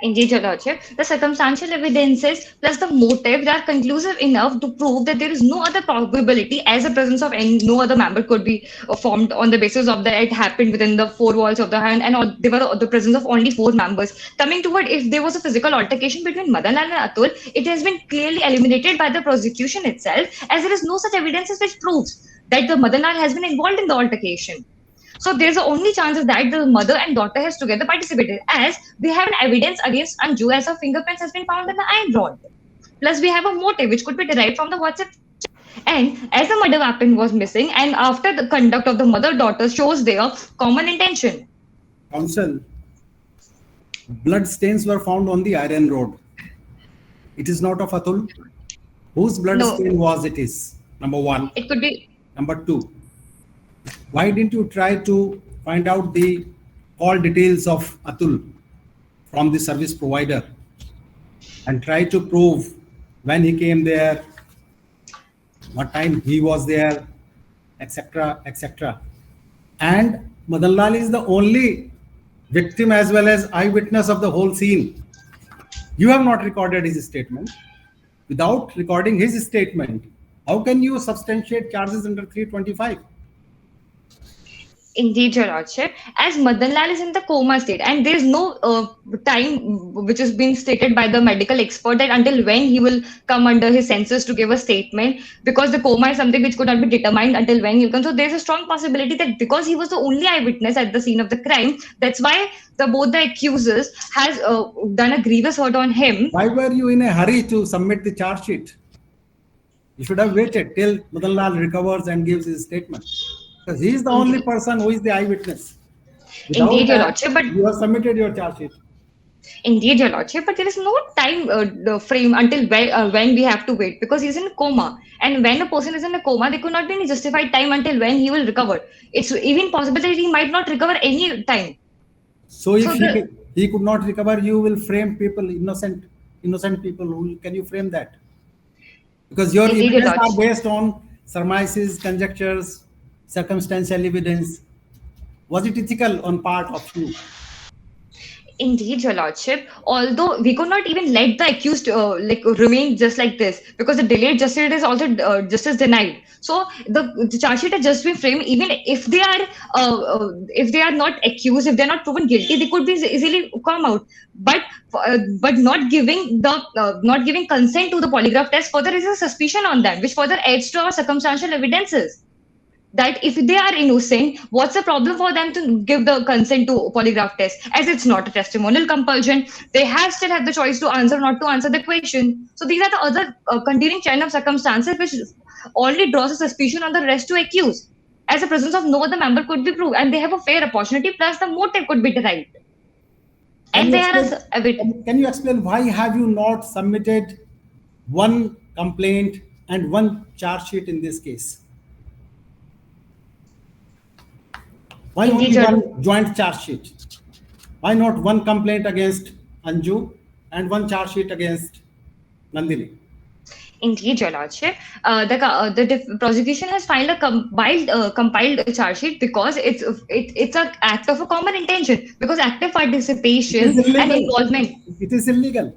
Indeed, Your Lordship. The circumstantial evidences plus the motive are conclusive enough to prove that there is no other probability as the presence of no other member could be formed on the basis of that it happened within the four walls of the hand, and there were the presence of only four members. Coming toward, if there was a physical altercation between Madan Lal and Atul, it has been clearly eliminated by the prosecution itself, as there is no such evidences which proves that the Madan Lal has been involved in the altercation. So there's the only chances that the mother and daughter has together participated, as we have an evidence against Anju, as her fingerprints has been found in the iron rod. Plus we have a motive which could be derived from the WhatsApp. And as the murder weapon was missing, and after the conduct of the mother-daughter shows their common intention. Counsel, blood stains were found on the iron rod. It is not of Atul. Whose blood No. stain was it is? Number one. It could be Number two, why didn't you try to find out the all details of Atul from the service provider and try to prove when he came there, what time he was there, etc., etc. And Madan Lal is the only victim as well as eyewitness of the whole scene. You have not recorded his statement. Without recording his statement, how can you substantiate charges under 325? Indeed, Your Lordship. As Madan Lal is in the coma state, and there is no time which has been stated by the medical expert that until when he will come under his senses to give a statement, because the coma is something which could not be determined until when he'll come. So there's a strong possibility that because he was the only eyewitness at the scene of the crime, that's why both the accusers has done a grievous hurt on him. Why were you in a hurry to submit the charge sheet? You should have waited till Madan Lal recovers and gives his statement. Because he is the only person who is the eyewitness. Without Indeed, Your that, Lordship, but you have submitted your charge sheet. Indeed, Your Lordship, but there is no time frame until when we have to wait, because he's in a coma. And when a person is in a coma, there could not be any justified time until when he will recover. It's even possible that he might not recover any time. So if So he could not recover, you will frame people, innocent people. Who can you frame that? Because your Indeed, Your evidence are Lordship. based on surmises, conjectures, circumstantial evidence. Was it ethical on part of you? Indeed, Your Lordship. Although we could not even let the accused remain just like this, because the delayed justice is also justice denied. So the charge sheet has just been framed. Even if they are not accused, if they are not proven guilty, they could be easily come out. But not giving consent to the polygraph test, further is a suspicion on that, which further adds to our circumstantial evidences. That if they are innocent, what's the problem for them to give the consent to polygraph test? As it's not a testimonial compulsion, they still have the choice to answer or not to answer the question. So these are the other continuing chain of circumstances which already draws a suspicion on the rest to accuse, as the presence of no other member could be proved, and they have a fair opportunity, plus the motive could be derived. And Can you explain why have you not submitted one complaint and one charge sheet in this case? Why Indeed, only Your- one joint charge sheet? Why not one complaint against Anju and one charge sheet against Nandini? Indeed, Your Lordship. The prosecution has filed a compiled charge sheet because it's an act of a common intention, because active participation It is and illegal. involvement. It is illegal.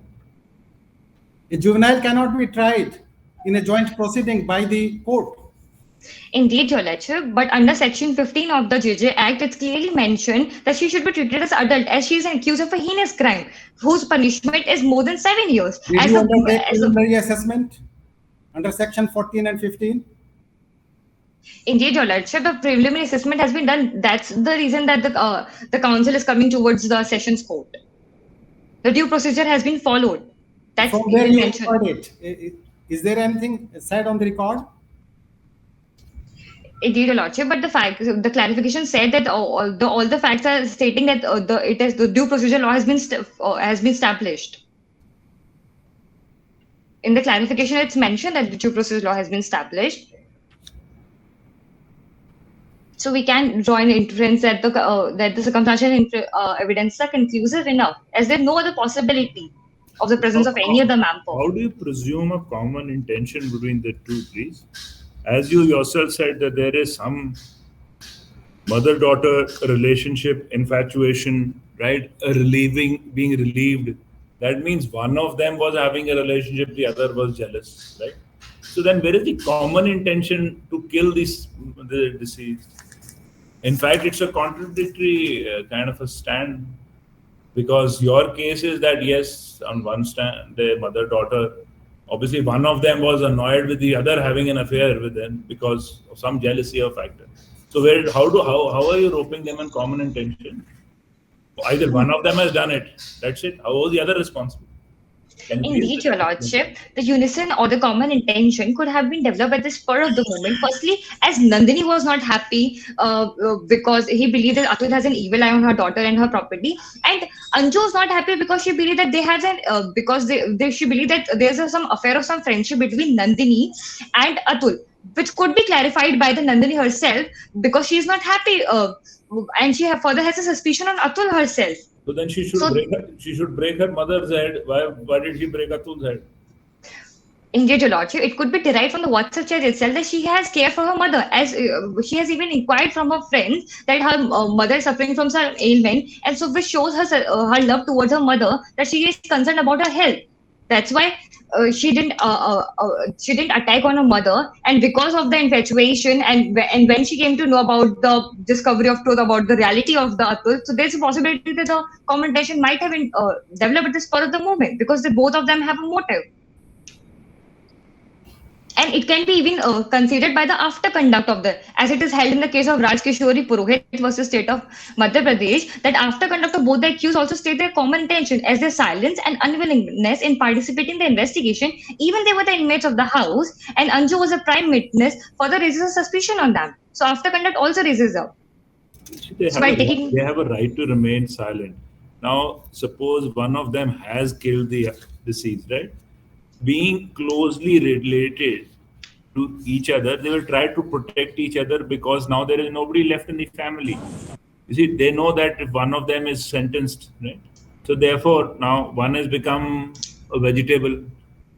A juvenile cannot be tried in a joint proceeding by the court. Indeed, Your Lordship, but under Section 15 of the JJ Act, it's clearly mentioned that she should be treated as adult, as she is accused of a heinous crime, whose punishment is more than 7 years. Did As you a- undertake as a- preliminary assessment under Section 14 and 15? Indeed, Your Lordship, the preliminary assessment has been done. That's the reason that the council is coming towards the sessions court. The due procedure has been followed. That's From where you mentioned. record it? Is there anything said on the record? Indeed, Your Lordship, but the clarification said that all the facts are stating that the due procedure law has been established. In the clarification, it's mentioned that the due procedure law has been established. So we can draw an inference that the circumstantial evidence are conclusive enough, as there's no other possibility of the presence of any other member. How do you presume a common intention between the two, please? As you yourself said that there is some mother-daughter relationship, infatuation, right? Being relieved. That means one of them was having a relationship, the other was jealous, right? So then where is the common intention to kill the deceased? In fact, it's a contradictory kind of a stand, because your case is that yes, on one stand, the mother-daughter, obviously one of them was annoyed with the other having an affair with them because of some jealousy or factor. So how are you roping them in common intention? Either one of them has done it. That's it. How was the other responsible? Can you please- Indeed, Your Lordship, the unison or the common intention could have been developed at the spur of the moment. Firstly, as Nandini was not happy because he believed that Atul has an evil eye on her daughter and her property, and Anju was not happy because she believed that she believed that there's some affair of some friendship between Nandini and Atul, which could be clarified by the Nandini herself, because she is not happy and she further has a suspicion on Atul herself. So then she should break her mother's head. Why did she break Atul's head? Indeed, Your Lordship, it could be derived from the WhatsApp chat itself that she has care for her mother, as she has even inquired from her friends that her mother is suffering from some ailment, and so which shows her love towards her mother, that she is concerned about her health. That's why she didn't attack on her mother, and because of the infatuation and when she came to know about the discovery of truth about the reality of the Atul, so there's a possibility that the commentation might have been, developed at the spur of the moment because both of them have a motive. And it can be even considered by the after conduct of the, as it is held in the case of Raj Kishori Purohit versus State of Madhya Pradesh, that after conduct of both the accused also state their common intention as their silence and unwillingness in participating in the investigation, even they were the inmates of the house, and Anju was a prime witness, further raises a suspicion on them. So after conduct also raises up. They So by have, taking, they have a right to remain silent. Now, suppose one of them has killed the deceased, right? Being closely related to each other, they will try to protect each other because now there is nobody left in the family. You see, they know that if one of them is sentenced, right? So therefore, now one has become a vegetable,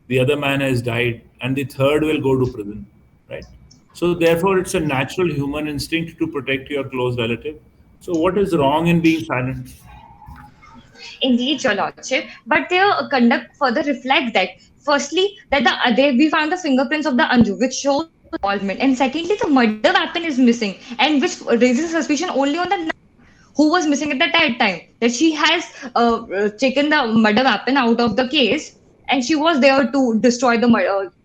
the other man has died, and the third will go to prison, right? So therefore, it's a natural human instinct to protect your close relative. So what is wrong in being silent? indeed, Your Lordship, but their conduct further reflects that. Firstly, that we found the fingerprints of the Anju, which shows involvement, and secondly, the murder weapon is missing, and which raises suspicion only on the who was missing at that time. That she has taken the murder weapon out of the case, and she was there to destroy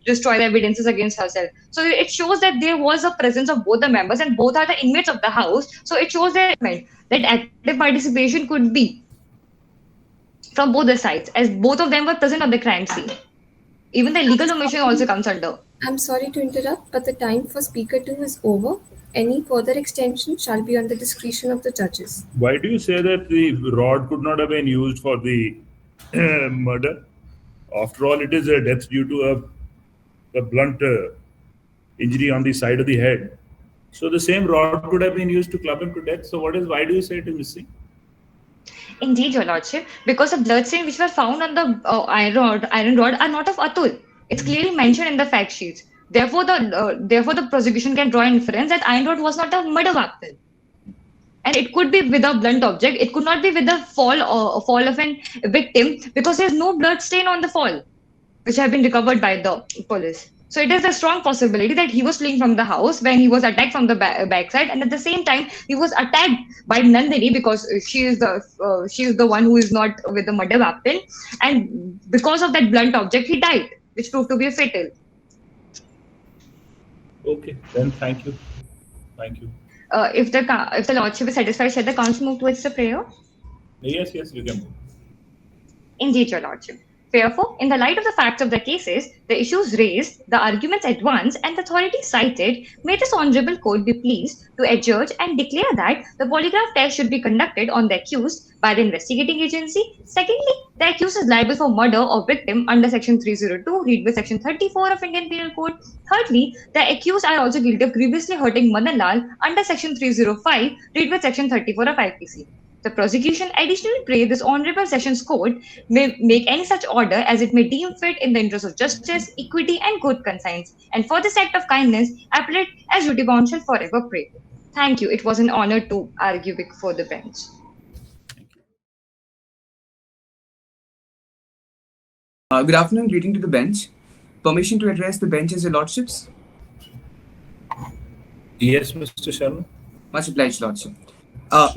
destroy the evidences against herself. So it shows that there was a presence of both the members, and both are the inmates of the house. So it shows that active participation could be from both the sides, as both of them were present on the crime scene. Even the legal omission also comes under. I'm sorry to interrupt, but the time for speaker 2 is over. Any further extension shall be on the discretion of the judges. Why do you say that the rod could not have been used for the murder? After all, it is a death due to a blunt injury on the side of the head. So the same rod could have been used to club him to death. So why do you say it is missing? Indeed, Your Lordship, because the bloodstains which were found on the iron rod are not of Atul. It's clearly mentioned in the fact sheets. Therefore, the prosecution can draw inference that iron rod was not a murder weapon, and it could be with a blunt object. It could not be with the fall of an victim because there's no blood stain on the fall, which have been recovered by the police. So it is a strong possibility that he was fleeing from the house when he was attacked from the backside, and at the same time he was attacked by Nandini because she is the one who is not with the murder weapon, and because of that blunt object he died, which proved to be fatal. Okay, then thank you. If the Lordship is satisfied, shall the council move towards the prayer? Yes, you can move. Indeed, Your Lordship. Therefore, in the light of the facts of the cases, the issues raised, the arguments advanced, and the authorities cited, may this Honorable Court be pleased to adjudge and declare that the polygraph test should be conducted on the accused by the investigating agency. Secondly, the accused is liable for murder of victim under Section 302, read with Section 34 of Indian Penal Code. Thirdly, the accused are also guilty of grievously hurting Madan Lal under Section 305, read with Section 34 of IPC. The prosecution additionally pray this Honorable Sessions Court may make any such order as it may deem fit in the interest of justice, equity, and good conscience. And for this act of kindness, appellate as duty bound shall forever pray. Thank you. It was an honor to argue before the bench. Good afternoon. Greeting to the bench. Permission to address the bench as your lordships? Yes, Mr. Sharma. Much obliged, lordship.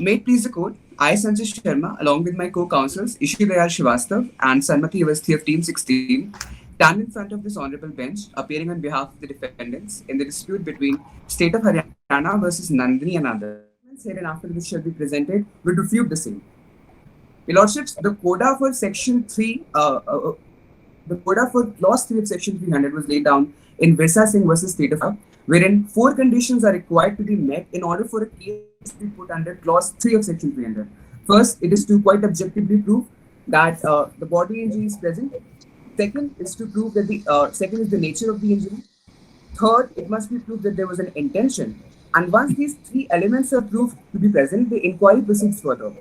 May it please the court, I, Sanjay Sharma, along with my co-counsels, Ishi Dayal Srivastav and Sanmati Avasthi of Team 16, stand in front of this honorable bench, appearing on behalf of the defendants in the dispute between State of Haryana versus Nandini and others. Here and after this shall be presented, will refute the same. Your lordships, the quota for Section 3, the quota for Clause 3 of Section 300 was laid down in Virsa Singh versus State of Haryana, wherein 4 conditions are required to be met in order for a case to be put under Clause 3 of Section 300. First, it is to quite objectively prove that the body injury is present. Second is to prove that second is the nature of the injury. Third, it must be proved that there was an intention. And once these 3 elements are proved to be present, the inquiry proceeds further.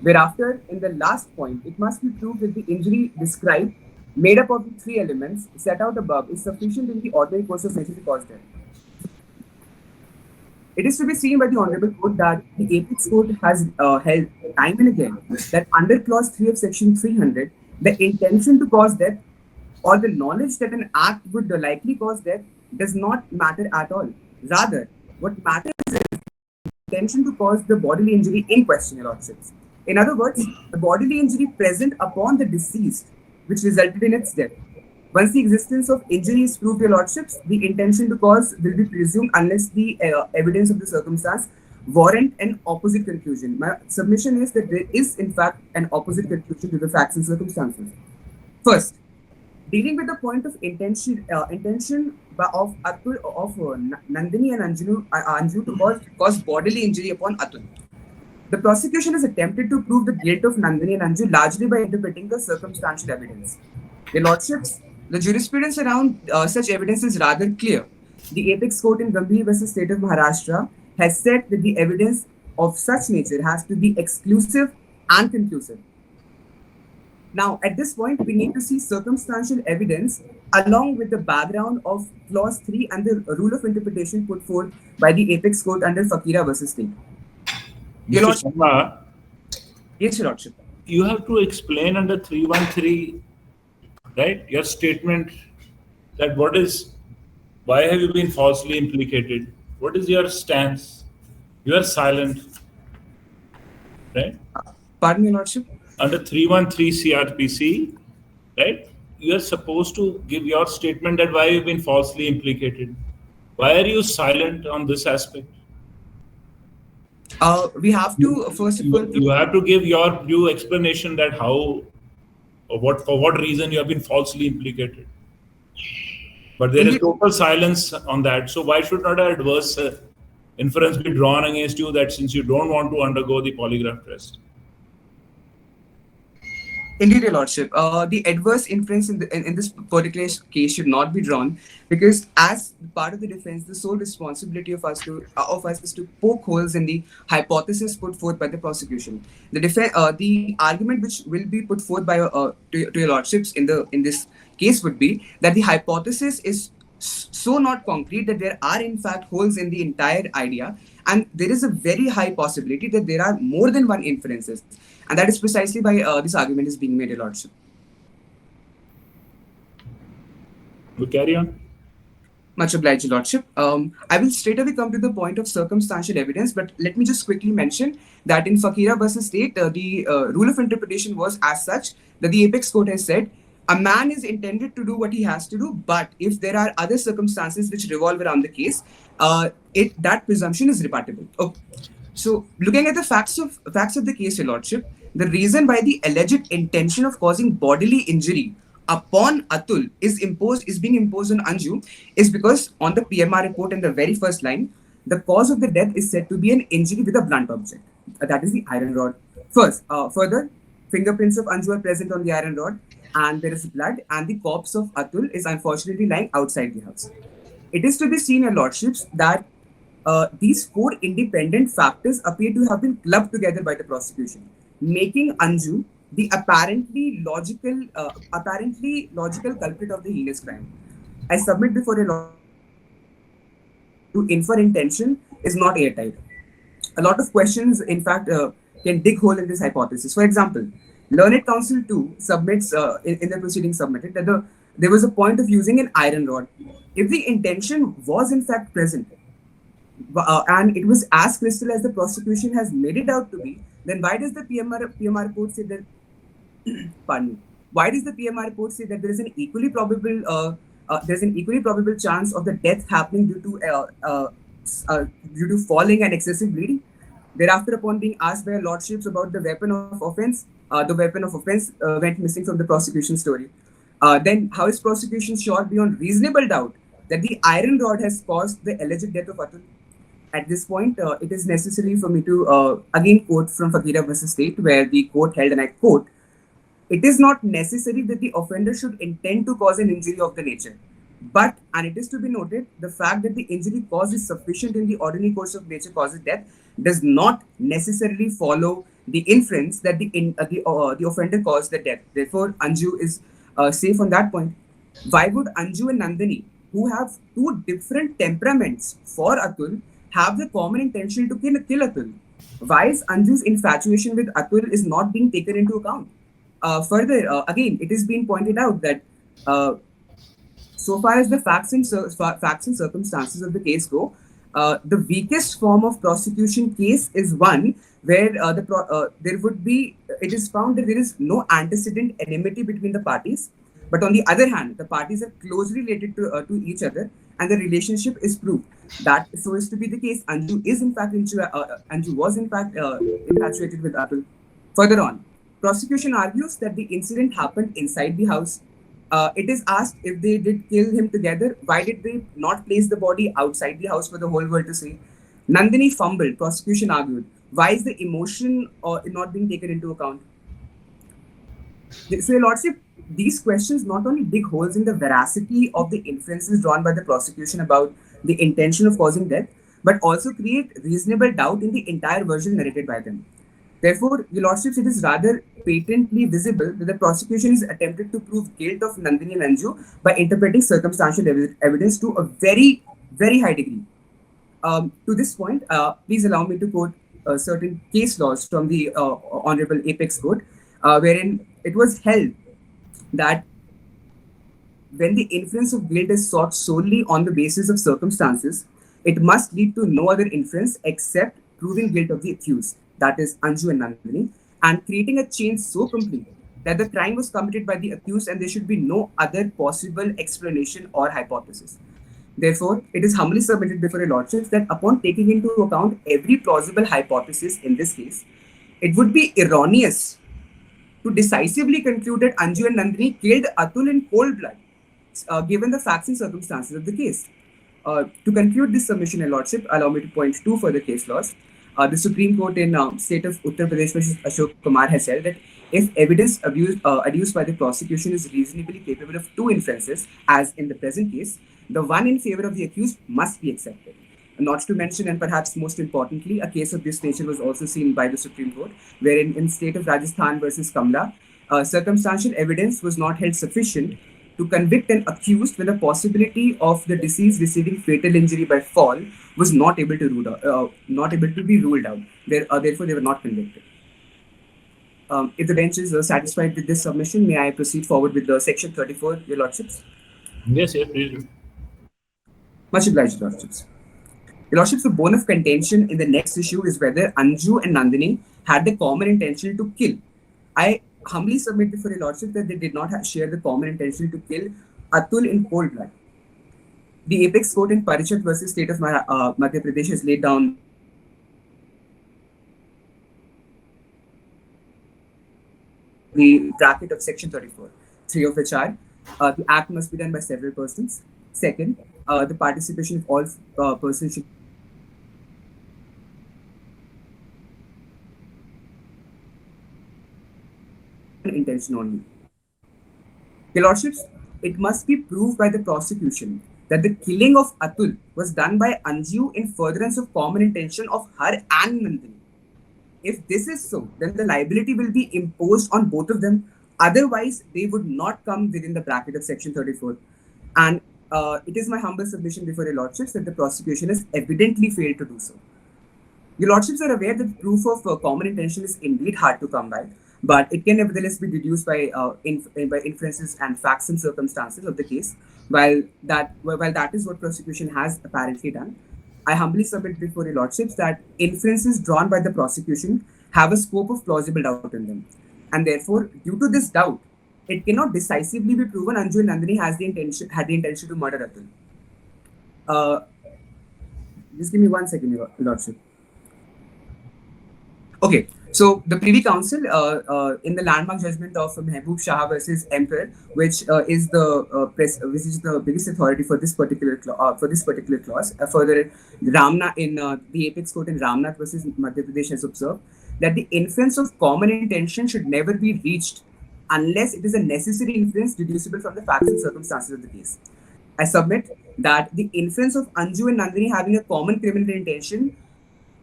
Thereafter, in the last point, it must be proved that the injury described, made up of the 3 elements set out above, is sufficient in the ordinary course of nature to cause death. It is to be seen by the Honorable Court that the Apex Court has held time and again that under Clause 3 of Section 300, the intention to cause death or the knowledge that an act would likely cause death does not matter at all. Rather, what matters is intention to cause the bodily injury in question, Your Lordships. In other words, the bodily injury present upon the deceased, which resulted in its death. Once the existence of injury is proved, Your Lordships, the intention to cause will be presumed unless the evidence of the circumstance warrant an opposite conclusion. My submission is that there is, in fact, an opposite conclusion to the facts and circumstances. First, dealing with the point of intention of Nandini and Anju to cause bodily injury upon Atul. The prosecution has attempted to prove the guilt of Nandini and Anju largely by interpreting the circumstantial evidence. Your Lordships, the jurisprudence around such evidence is rather clear. The apex court in Gambhir versus State of Maharashtra has said that the evidence of such nature has to be exclusive and conclusive. Now, at this point, we need to see circumstantial evidence along with the background of Clause 3 and the rule of interpretation put forth by the apex court under Fakira versus State. Your Mr. Lordship. Sharma, Yes, Your Lordship. you have to explain under 313, right, your statement that why have you been falsely implicated? What is your stance? You are silent, right? Pardon, Your Lordship. Under 313 CRPC, right? You are supposed to give your statement that why you've been falsely implicated. Why are you silent on this aspect? We have to first of all. You have to give your due explanation that how, or for what reason you have been falsely implicated. But there is total silence on that. So why should not an adverse inference be drawn against you that since you don't want to undergo the polygraph test? Indeed, Your Lordship. The adverse inference in this particular case should not be drawn because, as part of the defense, the sole responsibility of us is to poke holes in the hypothesis put forth by the prosecution. The argument which will be put forth by to Your Lordships in this case would be that the hypothesis is so not concrete that there are in fact holes in the entire idea, and there is a very high possibility that there are more than one inferences. And that is precisely why this argument is being made, Your Lordship. We carry on. Much obliged, Your Lordship. I will straight away come to the point of circumstantial evidence, but let me just quickly mention that in Fakira versus State, the rule of interpretation was as such that the apex court has said a man is intended to do what he has to do, but if there are other circumstances which revolve around the case, that presumption is rebuttable. Okay. So, looking at the facts of the case, Your Lordship, the reason why the alleged intention of causing bodily injury upon Atul is being imposed on Anju is because on the PMR report in the very first line, the cause of the death is said to be an injury with a blunt object. That is the iron rod. Further, fingerprints of Anju are present on the iron rod, and there is blood, and the corpse of Atul is unfortunately lying outside the house. It is to be seen, Your Lordships, that these four independent factors appear to have been clubbed together by the prosecution, making Anju the apparently logical culprit of the heinous crime. I submit before Your Lordship to infer intention is not airtight. A lot of questions, in fact, can dig hole in this hypothesis. For example, Learned Counsel 2 submits in the proceedings submitted that there was a point of using an iron rod. If the intention was in fact present, and it was as crystal as the prosecution has made it out to be, then why does the PMR report say that? Pardon me. Why does the PMR report say that there is an equally probable chance of the death happening due to falling and excessive bleeding? Thereafter, upon being asked by Your Lordships about the weapon of offense, went missing from the prosecution story. Then, how is prosecution sure beyond reasonable doubt that the iron rod has caused the alleged death of Atul? At this point, it is necessary for me to again quote from Fakira versus State, where the court held, and I quote, "It is not necessary that the offender should intend to cause an injury of the nature. But, and it is to be noted, the fact that the injury cause is sufficient in the ordinary course of nature causes death does not necessarily follow the inference that the offender caused the death. Therefore, Anju is safe on that point. Why would Anju and Nandini, who have two different temperaments for Atul, have the common intention to kill Atul? Why is Anju's infatuation with Atul is not being taken into account? Further, again, it is being pointed out that So far as the facts and circumstances of the case go, the weakest form of prosecution case is one where there would be, it is found that there is no antecedent enmity between the parties, but on the other hand, the parties are closely related to each other, and the relationship is proved. That so is to be the case. Anju was in fact infatuated with Atul. Further on, prosecution argues that the incident happened inside the house. It is asked if they did kill him together, why did they not place the body outside the house for the whole world to see? Nandini fumbled, prosecution argued. Why is the emotion not being taken into account? So, Your Lordship, these questions not only dig holes in the veracity of the inferences drawn by the prosecution about the intention of causing death, but also create reasonable doubt in the entire version narrated by them. Therefore, Your Lordships, it is rather patently visible that the prosecution is attempted to prove guilt of Nandini and Anju by interpreting circumstantial evidence to a very, very high degree. To this point, please allow me to quote certain case laws from the Honorable Apex Court, wherein it was held that when the inference of guilt is sought solely on the basis of circumstances, it must lead to no other inference except proving guilt of the accused, that is Anju and Nandini, and creating a chain so complete that the crime was committed by the accused and there should be no other possible explanation or hypothesis. Therefore, it is humbly submitted before Your Lordships that upon taking into account every plausible hypothesis in this case, it would be erroneous to decisively conclude that Anju and Nandini killed Atul in cold blood, given the facts and circumstances of the case. To conclude this submission, Your Lordship, allow me to point two further case laws. The Supreme Court in state of Uttar Pradesh versus Ashok Kumar has said that if evidence adduced by the prosecution is reasonably capable of two inferences, as in the present case, the one in favor of the accused must be accepted. Not to mention, and perhaps most importantly, a case of this nature was also seen by the Supreme Court, wherein in state of Rajasthan versus Kamla, circumstantial evidence was not held sufficient to convict an accused when the possibility of the deceased receiving fatal injury by fall was not able to be ruled out. Therefore, they were not convicted. If the bench is satisfied with this submission, may I proceed forward with the section 34, Your Lordships? Yes, please. Much obliged, Your Lordships. Your Lordships, the bone of contention in the next issue is whether Anju and Nandini had the common intention to kill. I humbly submit before Your Lordship that they did not share the common intention to kill Atul in cold blood. The Apex Court in Parichat versus State of Madhya Pradesh has laid down the bracket of section 34, three of which are the act must be done by several persons. Second, the participation of all persons should intention only. Your Lordships, it must be proved by the prosecution that the killing of Atul was done by Anju in furtherance of common intention of her and Nandini. If this is so, then the liability will be imposed on both of them. Otherwise, they would not come within the bracket of section 34. And it is my humble submission before Your Lordships that the prosecution has evidently failed to do so. Your Lordships are aware that proof of common intention is indeed hard to come by, but it can nevertheless be deduced by inferences and facts and circumstances of the case. While that is what prosecution has apparently done, I humbly submit before Your Lordships that inferences drawn by the prosecution have a scope of plausible doubt in them, and therefore, due to this doubt, it cannot decisively be proven Anju and Nandini had the intention to murder Atul. Just give me 1 second, Your Lordship. Okay, so the Privy Council, in the landmark judgment of Mehboob Shah versus Emperor, which is the biggest authority for this particular clause. Further, Ramnath in the Apex Court in Ramnath versus Madhya Pradesh has observed that the inference of common intention should never be reached unless it is a necessary inference deducible from the facts and circumstances of the case. I submit that the inference of Anju and Nandini having a common criminal intention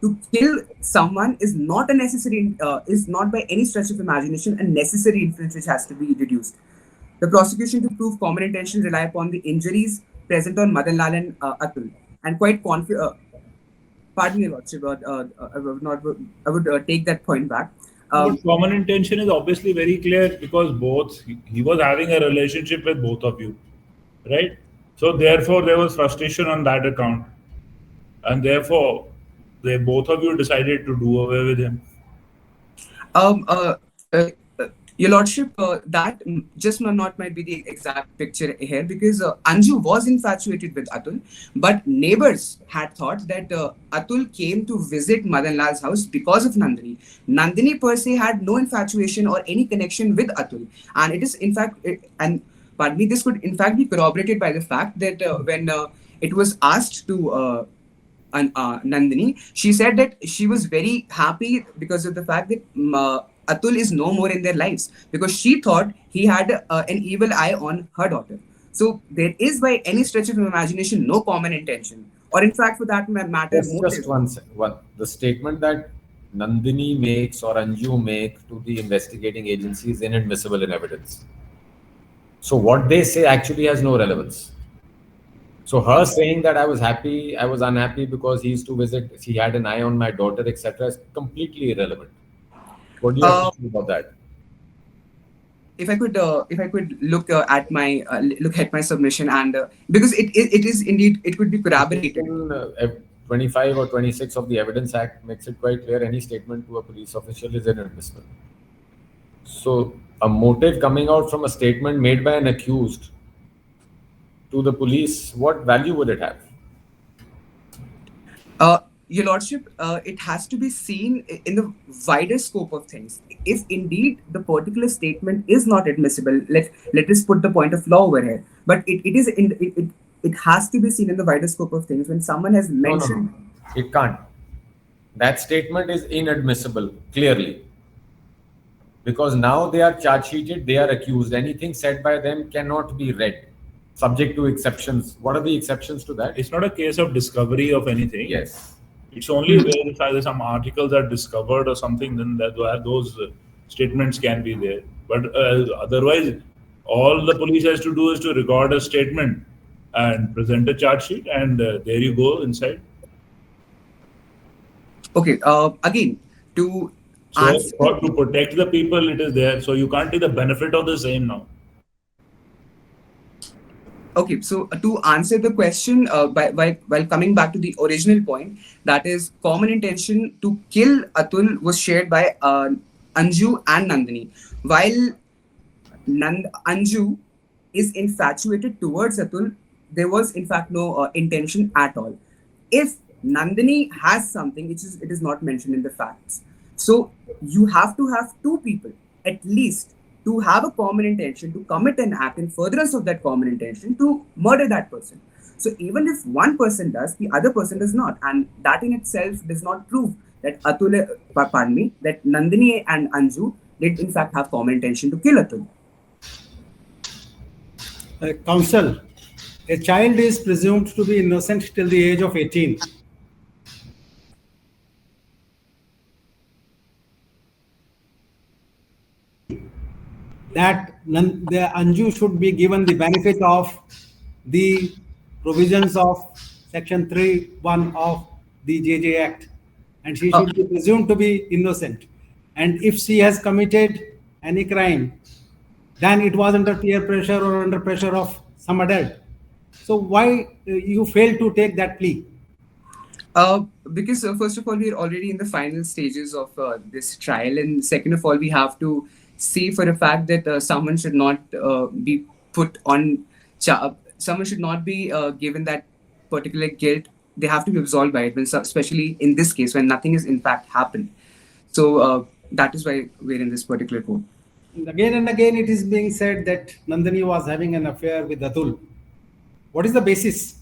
to kill someone is not is not by any stretch of imagination a necessary inference which has to be deduced. The prosecution to prove common intention rely upon the injuries present on Madan Lal and Atul, and quite pardon me, Lordship, I would take that point back. But common intention is obviously very clear because he was having a relationship with both of you, right? So therefore there was frustration on that account, and therefore both of you decided to do away with him. Your Lordship, that just not might be the exact picture here, because Anju was infatuated with Atul, but neighbors had thought that Atul came to visit Madan Lal's house because of Nandini. Nandini per se had no infatuation or any connection with Atul, and it is in fact, pardon me, this could in fact be corroborated by the fact that when it was asked to Nandini, she said that she was very happy because of the fact that Atul is no more in their lives, because she thought he had an evil eye on her daughter. So there is, by any stretch of imagination, no common intention, or in fact, for that matter, just one. The statement that Nandini makes or Anju make to the investigating agency is inadmissible in evidence. So what they say actually has no relevance. So her saying that I was unhappy because he used to visit, he had an eye on my daughter, etc., is completely irrelevant. What do you have to say about that? If I could look at my submission, and because it is indeed, it could be corroborated. 25 or 26 of the Evidence Act makes it quite clear any statement to a police official is inadmissible. So a motive coming out from a statement made by an accused to the police, what value would it have? Your Lordship, it has to be seen in the wider scope of things. If indeed the particular statement is not admissible, let us put the point of law over here. But it has to be seen in the wider scope of things. When someone has mentioned, no. It can't. That statement is inadmissible, clearly. Because now they are charge sheeted, they are accused. Anything said by them cannot be read, subject to exceptions. What are the exceptions to that? It's not a case of discovery of anything. Yes. It's only where if either some articles are discovered or something, then those statements can be there. But otherwise, all the police has to do is to record a statement and present a charge sheet, and there you go inside. Okay. Again, to protect the people, it is there. So you can't take the benefit of the same now. Okay, so to answer the question, while coming back to the original point, that is, common intention to kill Atul was shared by Anju and Nandini. While Anju is infatuated towards Atul, there was in fact no intention at all. If Nandini has something, it is not mentioned in the facts. So you have to have two people at least to have a common intention to commit an act in furtherance of that common intention to murder that person. So even if one person does, the other person does not, and that in itself does not prove that that Nandini and Anju did in fact have common intention to kill Atul. Counsel, a child is presumed to be innocent till the age of 18. That the Anju should be given the benefit of the provisions of Section 3(1) of the JJ Act, and she should be presumed to be innocent. And if she has committed any crime, then it was under peer pressure or under pressure of some adult. So why you fail to take that plea? Because first of all, we are already in the final stages of this trial, and second of all, we have to see for a fact that someone should not be put on, someone should not be given that particular guilt. They have to be absolved by it, especially in this case when nothing has in fact happened. So that is why we're in this particular court. Again and again, it is being said that Nandini was having an affair with Atul. What is the basis?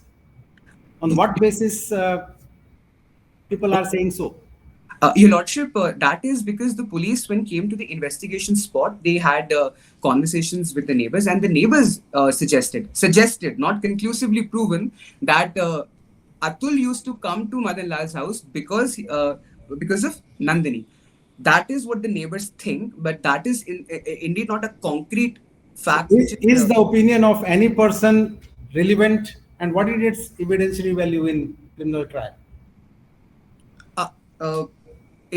On what basis people are saying so? Your Lordship, that is because the police, when came to the investigation spot, they had conversations with the neighbors, and the neighbors suggested, not conclusively proven, that Atul used to come to Madan Lal's house because of Nandini. That is what the neighbors think, but that is indeed not a concrete fact. Is the opinion of any person relevant, and what is its evidentiary value in criminal trial?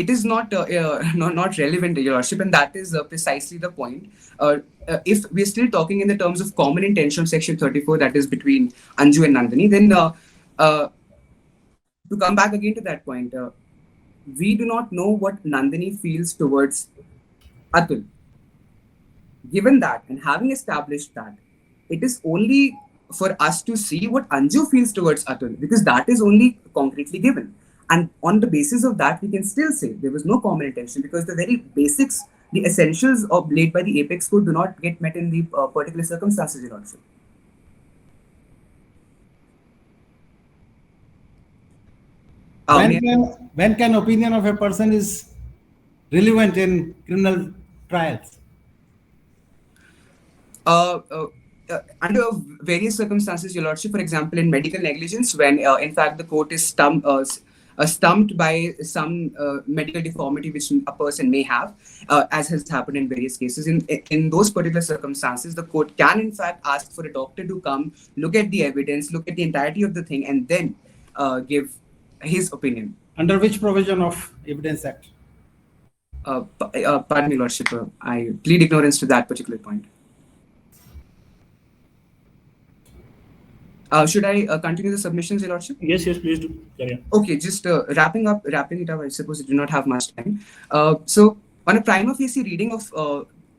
it is not relevant, Your Lordship, and that is precisely the point. If we're still talking in the terms of common intention of Section 34, that is between Anju and Nandini, then to come back again to that point, we do not know what Nandini feels towards Atul. Given that, and having established that, it is only for us to see what Anju feels towards Atul, because that is only concretely given. And on the basis of that, we can still say there was no common intention, because the very basics, the essentials laid by the Apex Code do not get met in the particular circumstances, Your Lordship. When can opinion of a person is relevant in criminal trials? Under various circumstances, Your Lordship. For example, in medical negligence, when in fact the court is stumped by some medical deformity which a person may have, as has happened in various cases. In those particular circumstances, the court can in fact ask for a doctor to come, look at the evidence, look at the entirety of the thing, and then give his opinion. Under which provision of Evidence Act? Pardon me, Lordship. I plead ignorance to that particular point. Should I continue the submissions, Your Lordship? Yes, please do. Carry on. Okay, just wrapping it up. I suppose I do not have much time. So, on a prima facie reading of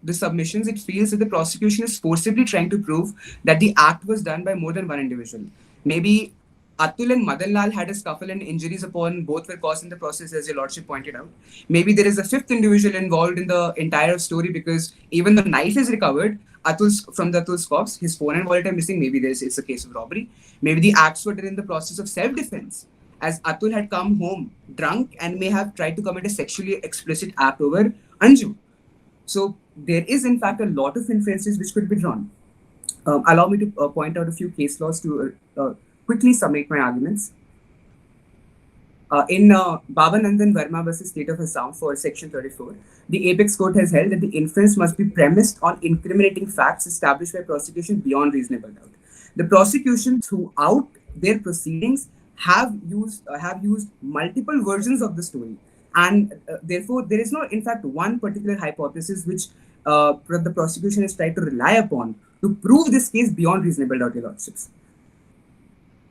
the submissions, it feels that the prosecution is forcibly trying to prove that the act was done by more than one individual. Maybe Atul and Madan Lal had a scuffle and injuries upon both were caused in the process, as Your Lordship pointed out. Maybe there is a fifth individual involved in the entire story, because even the knife is recovered from Atul's corpse, his phone and wallet are missing. Maybe it's a case of robbery. Maybe the acts were done in the process of self-defense, as Atul had come home drunk and may have tried to commit a sexually explicit act over Anju. So there is in fact a lot of inferences which could be drawn. Allow me to point out a few case laws to quickly summate my arguments. In Baba Nandan Verma versus State of Assam for Section 34, the Apex Court has held that the inference must be premised on incriminating facts established by prosecution beyond reasonable doubt. The prosecution throughout their proceedings have used multiple versions of the story, and therefore there is not in fact one particular hypothesis which the prosecution has tried to rely upon to prove this case beyond reasonable doubt, Your Lordships.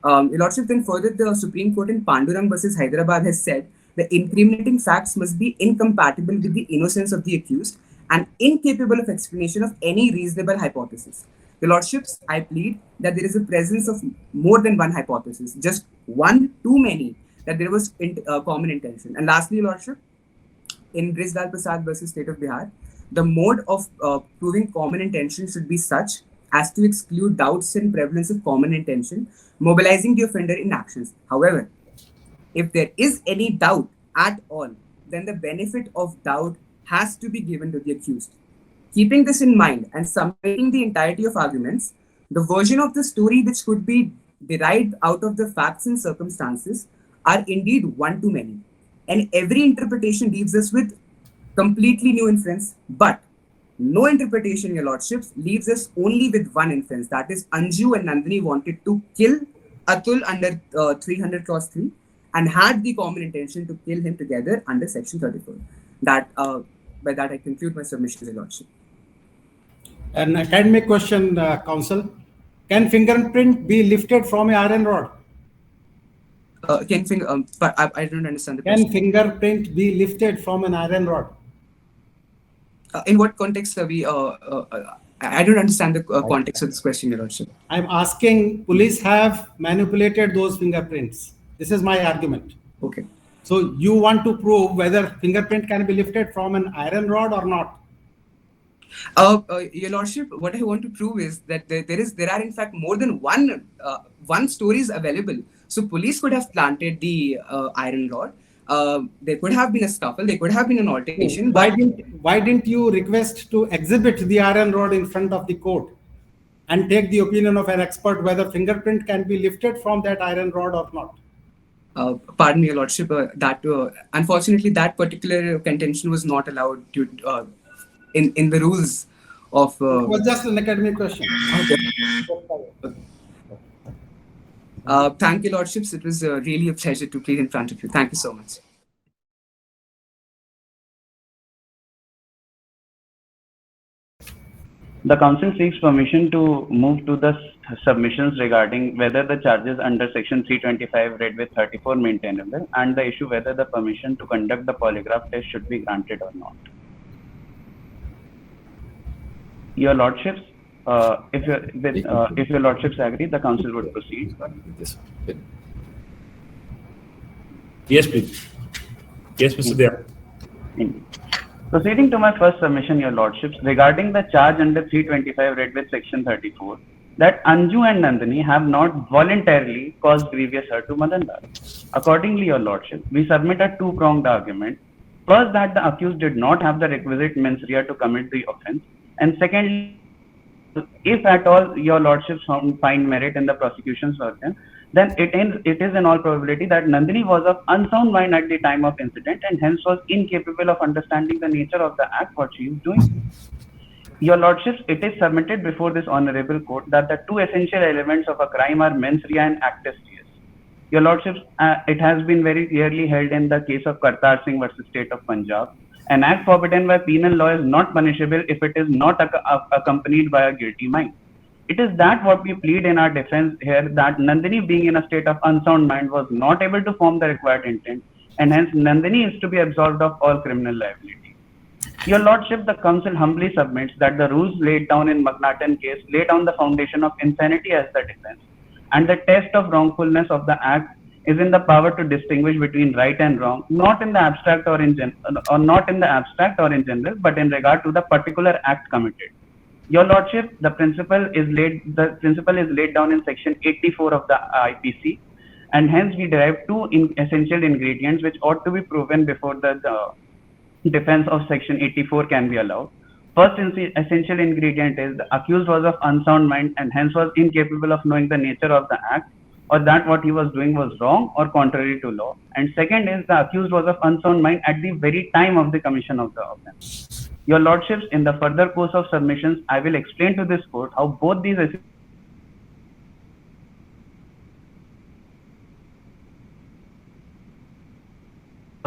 Your Lordship, then further, the Supreme Court in Pandurang versus Hyderabad has said the incriminating facts must be incompatible with the innocence of the accused and incapable of explanation of any reasonable hypothesis. Your Lordships, I plead that there is a presence of more than one hypothesis, just one too many, that there was common intention. And lastly, Your Lordship, in Brijlal Prasad versus State of Bihar, the mode of proving common intention should be such as to exclude doubts and prevalence of common intention, mobilizing the offender in actions. However, if there is any doubt at all, then the benefit of doubt has to be given to the accused. Keeping this in mind and summating the entirety of arguments, the version of the story which could be derived out of the facts and circumstances are indeed one too many. And every interpretation leaves us with completely new inference, but no interpretation, Your Lordships, leaves us only with one inference. That is, Anju and Nandini wanted to kill Atul under 300 clause 3 and had the common intention to kill him together under Section 34. By that, I conclude my submission, Your Lordship. An academic question, Counsel. Can fingerprint be lifted from an iron rod? But I don't understand the question. Can fingerprint be lifted from an iron rod? In what context are we? I don't understand the context of this question, Your Lordship. I'm asking, police have manipulated those fingerprints. This is my argument. Okay. So you want to prove whether fingerprint can be lifted from an iron rod or not? Your Lordship, what I want to prove is that there are in fact more than one stories available. So police could have planted the iron rod. There could have been a scuffle. There could have been an altercation. Why didn't you request to exhibit the iron rod in front of the court and take the opinion of an expert whether fingerprint can be lifted from that iron rod or not? Pardon me, Your Lordship. Unfortunately, that particular contention was not allowed to in the rules of. It was just an academic question. Thank you, Lordships. It was really a pleasure to plead in front of you. Thank you so much. The council seeks permission to move to the submissions regarding whether the charges under section 325 read with 34 maintainable, and the issue whether the permission to conduct the polygraph test should be granted or not. Your lordships, if your lordships agree, the council would proceed. Yes, please. Yes, Mr. Dea. Indeed. Proceeding to my first submission, your lordships, regarding the charge under 325 read with section 34, that Anju and Nandini have not voluntarily caused grievous hurt to Madan Lal. Accordingly, your lordship, we submit a two-pronged argument. First, that the accused did not have the requisite mens rea to commit the offence, and secondly, if at all your lordships find merit in the prosecution's version, then it is in all probability that Nandini was of unsound mind at the time of incident and hence was incapable of understanding the nature of the act what she is doing. Your lordships, it is submitted before this honorable court that the two essential elements of a crime are mens rea and actus reus. Your lordships, it has been very clearly held in the case of Kartar Singh versus State of Punjab. An act forbidden by penal law is not punishable if it is not accompanied by a guilty mind. It is that what we plead in our defense here, that Nandini, being in a state of unsound mind, was not able to form the required intent, and hence Nandini is to be absolved of all criminal liability. Your lordship, the council humbly submits that the rules laid down in McNaughton case lay down the foundation of insanity as the defense, and the test of wrongfulness of the act is in the power to distinguish between right and wrong, not in the abstract or in general, but in regard to the particular act committed. Your lordship, the principle is laid down in section 84 of the IPC, and hence we derive two essential ingredients which ought to be proven before the defense of section 84 can be allowed. First essential ingredient is the accused was of unsound mind and hence was incapable of knowing the nature of the act, or that what he was doing was wrong or contrary to law. And second is the accused was of unsound mind at the very time of the commission of the offence. Your lordships, in the further course of submissions, I will explain to this court how both these was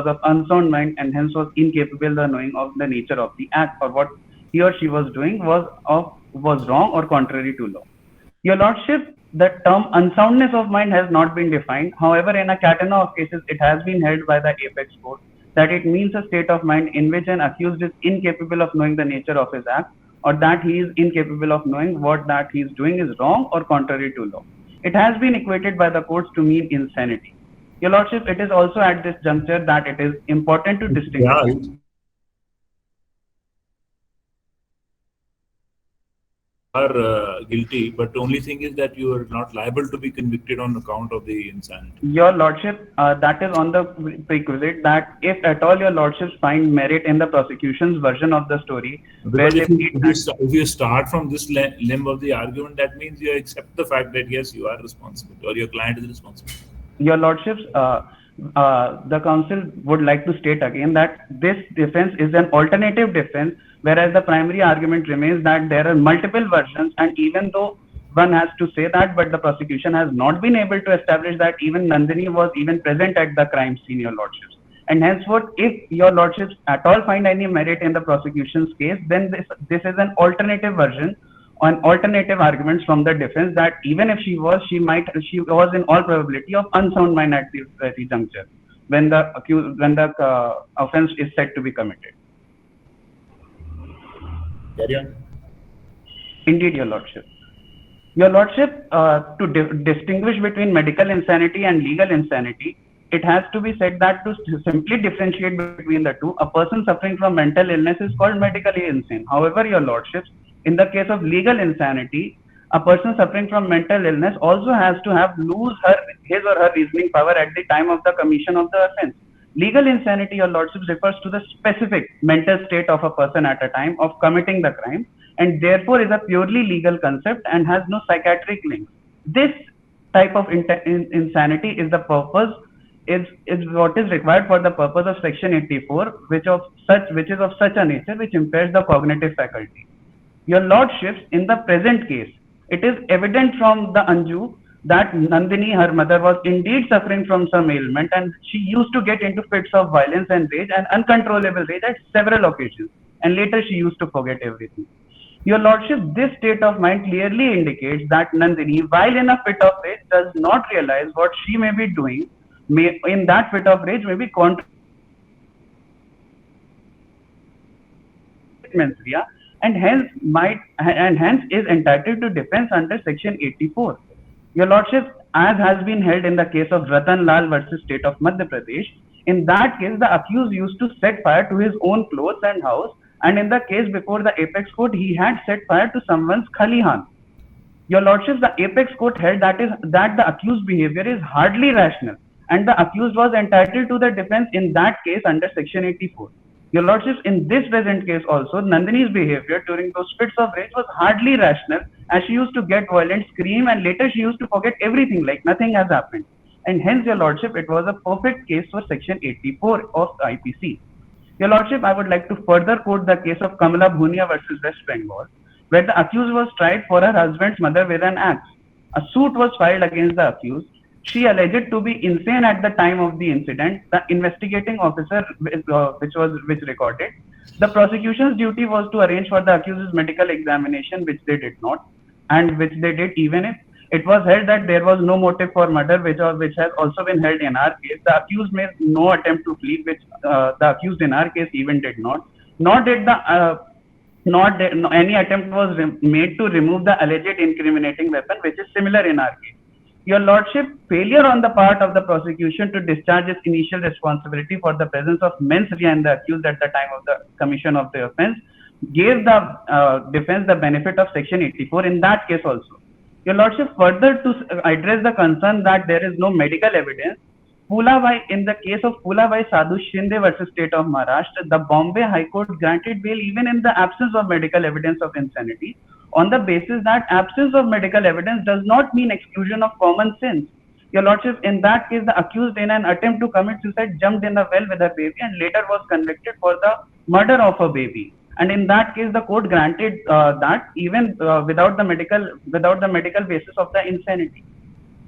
of unsound mind and hence was incapable of knowing of the nature of the act, or what he or she was doing was wrong or contrary to law. Your lordship, the term unsoundness of mind has not been defined. However, in a category of cases, it has been held by the apex court that it means a state of mind in which an accused is incapable of knowing the nature of his act, or that he is incapable of knowing what that he is doing is wrong or contrary to law. It has been equated by the courts to mean insanity. Your lordship, it is also at this juncture that it is important to distinguish. Are guilty, but the only thing is that you are not liable to be convicted on account of the insanity. Your lordship, that is on the prerequisite that if at all your lordships find merit in the prosecution's version of the story, because if you start from this limb of the argument, that means you accept the fact that yes, you are responsible or your client is responsible. Your lordships, the council would like to state again that this defense is an alternative defense, whereas the primary argument remains that there are multiple versions, and even though one has to say that, but the prosecution has not been able to establish that even Nandini was even present at the crime scene, your lordships. And henceforth, if your lordships at all find any merit in the prosecution's case, then this is an alternative version on alternative arguments from the defense that even if she was in all probability of unsound mind at the juncture when the offense is said to be committed. Carry on. Indeed, your lordship. Your lordship, to distinguish between medical insanity and legal insanity, it has to be said that to simply differentiate between the two, a person suffering from mental illness is called medically insane. However, your lordships, in the case of legal insanity, a person suffering from mental illness also has to lose his or her reasoning power at the time of the commission of the offense. Legal insanity, your lordships, refers to the specific mental state of a person at a time of committing the crime, and therefore is a purely legal concept and has no psychiatric link. This type of insanity is the purpose, is what is required for the purpose of section 84, which is of such a nature which impairs the cognitive faculty. Your lordships, in the present case, it is evident from the Anju that Nandini, her mother, was indeed suffering from some ailment, and she used to get into fits of violence and rage and uncontrollable rage at several occasions, and later she used to forget everything. Your Lordship, this state of mind clearly indicates that Nandini, while in a fit of rage, does not realize what she may be doing, in that fit of rage may be contrary mens rea, and hence is entitled to defense under section 84. Your Lordship, as has been held in the case of Ratan Lal versus State of Madhya Pradesh, in that case the accused used to set fire to his own clothes and house, and in the case before the Apex Court, he had set fire to someone's khalihan. Your Lordship, the Apex Court held that the accused behavior is hardly rational, and the accused was entitled to the defense in that case under section 84. Your Lordship, in this present case also, Nandini's behavior during those fits of rage was hardly rational, as she used to get violent, scream, and later she used to forget everything like nothing has happened. And hence, Your Lordship, it was a perfect case for section 84 of IPC. Your Lordship, I would like to further quote the case of Kamala Bhunia versus West Bengal, where the accused was tried for her husband's murder with an axe. A suit was filed against the accused. She alleged to be insane at the time of the incident. The investigating officer, which recorded, the prosecution's duty was to arrange for the accused's medical examination, which they did not, and which they did even if it was held that there was no motive for murder, which has also been held in our case. The accused made no attempt to flee, which the accused in our case even did not. Nor did any attempt was made to remove the alleged incriminating weapon, which is similar in our case. Your Lordship, failure on the part of the prosecution to discharge its initial responsibility for the presence of mens rea in the accused at the time of the commission of the offence gave the defense the benefit of section 84 in that case also. Your Lordship, further to address the concern that there is no medical evidence, in the case of Pulabhai Sadhu Shinde versus State of Maharashtra, the Bombay High Court granted bail even in the absence of medical evidence of insanity, on the basis that absence of medical evidence does not mean exclusion of common sense. Your Lordship, in that case, the accused in an attempt to commit suicide jumped in a well with her baby and later was convicted for the murder of a baby. And in that case, the court granted that even without the medical basis of the insanity.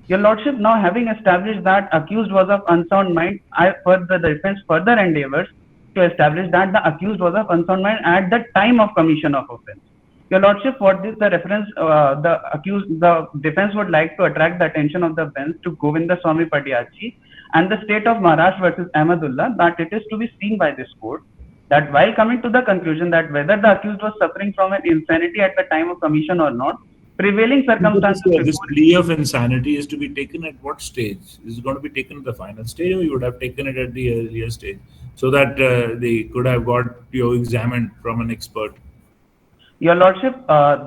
Your Lordship, now having established that accused was of unsound mind, the defense further endeavors to establish that the accused was of unsound mind at the time of commission of offence. Your Lordship, for this, the defense would like to attract the attention of the bench to Govinda Swamy Padyachi and the State of Maharashtra versus Ahmadullah, that it is to be seen by this court that while coming to the conclusion that whether the accused was suffering from an insanity at the time of commission or not, prevailing circumstances. This plea of insanity is to be taken at what stage? Is it going to be taken at the final stage, or you would have taken it at the earlier stage so that they could have got you examined from an expert? Your Lordship,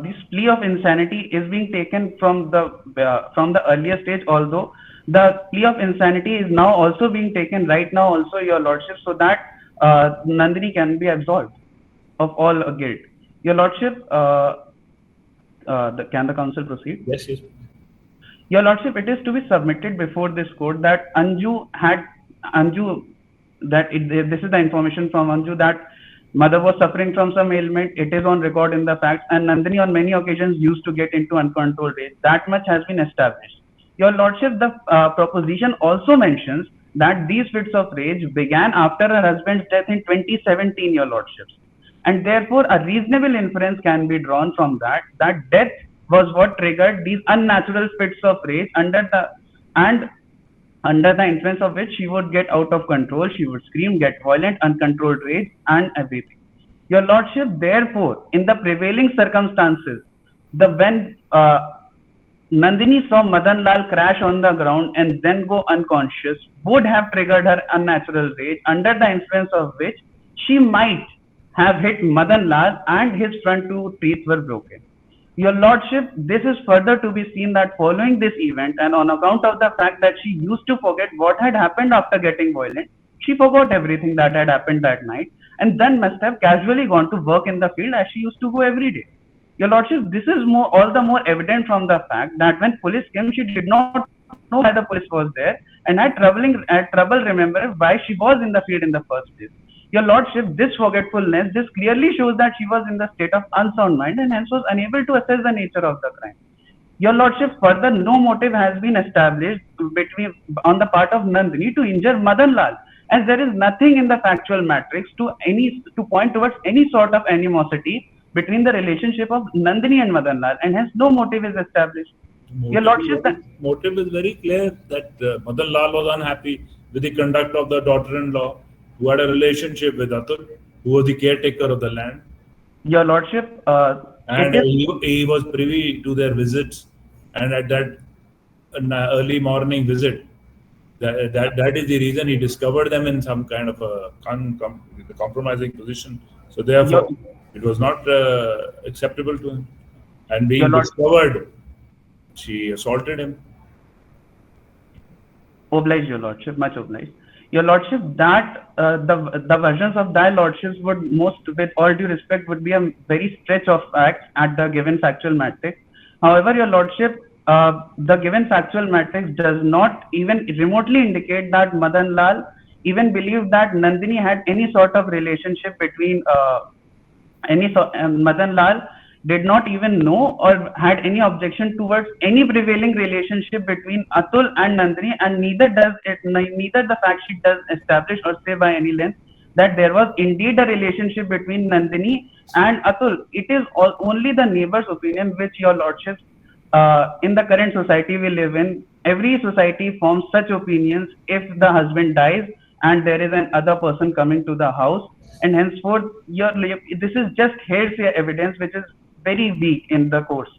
this plea of insanity is being taken from the earlier stage, although the plea of insanity is now also being taken right now also, Your Lordship, so that Nandini can be absolved of all guilt. Your Lordship, can the counsel proceed? Yes. Your Lordship, it is to be submitted before this court that this is the information from Anju that mother was suffering from some ailment. It is on record in the facts, and Nandini on many occasions used to get into uncontrolled rage. That much has been established. Your Lordship, the proposition also mentions that these fits of rage began after her husband's death in 2017, Your Lordships. And therefore, a reasonable inference can be drawn from that death was what triggered these unnatural fits of rage under the influence of which she would get out of control, she would scream, get violent, uncontrolled rage, and everything. Your Lordship, therefore, in the prevailing circumstances, when Nandini saw Madan Lal crash on the ground and then go unconscious, would have triggered her unnatural rage, under the influence of which she might have hit Madan Lal and his front two teeth were broken. Your Lordship, this is further to be seen that following this event and on account of the fact that she used to forget what had happened after getting violent, she forgot everything that had happened that night and then must have casually gone to work in the field as she used to go every day. Your Lordship, this is all the more evident from the fact that when police came, she did not know why the police was there and had trouble remembering why she was in the field in the first place. Your Lordship, this forgetfulness, this clearly shows that she was in the state of unsound mind and hence was unable to assess the nature of the crime. Your Lordship, further, no motive has been established on the part of Nandini to injure Madan Lal, as there is nothing in the factual matrix to point towards any sort of animosity between the relationship of Nandini and Madan Lal, and hence no motive is established. Your Lordship, motive is very clear that Madan Lal was unhappy with the conduct of the daughter-in-law who had a relationship with Atul, who was the caretaker of the land. Your Lordship, and he was privy to their visits, and at that early morning visit, that is the reason he discovered them in some kind of a compromising position. So therefore, it was not acceptable to him. And being discovered, she assaulted him. Obliged, Your Lordship, much obliged. Your Lordship, that the versions of thy Lordships would most, with all due respect, would be a very stretch of facts at the given factual matrix. However, Your Lordship, the given factual matrix does not even remotely indicate that Madan Lal even believed that Nandini had any sort of relationship between Madan Lal did not even know or had any objection towards any prevailing relationship between Atul and Nandini, and neither the fact sheet does establish or say by any length that there was indeed a relationship between Nandini and Atul. It is only the neighbor's opinion, which Your Lordship, in the current society we live in, every society forms such opinions if the husband dies and there is an other person coming to the house, and henceforth this is just hearsay evidence which is very weak in the course,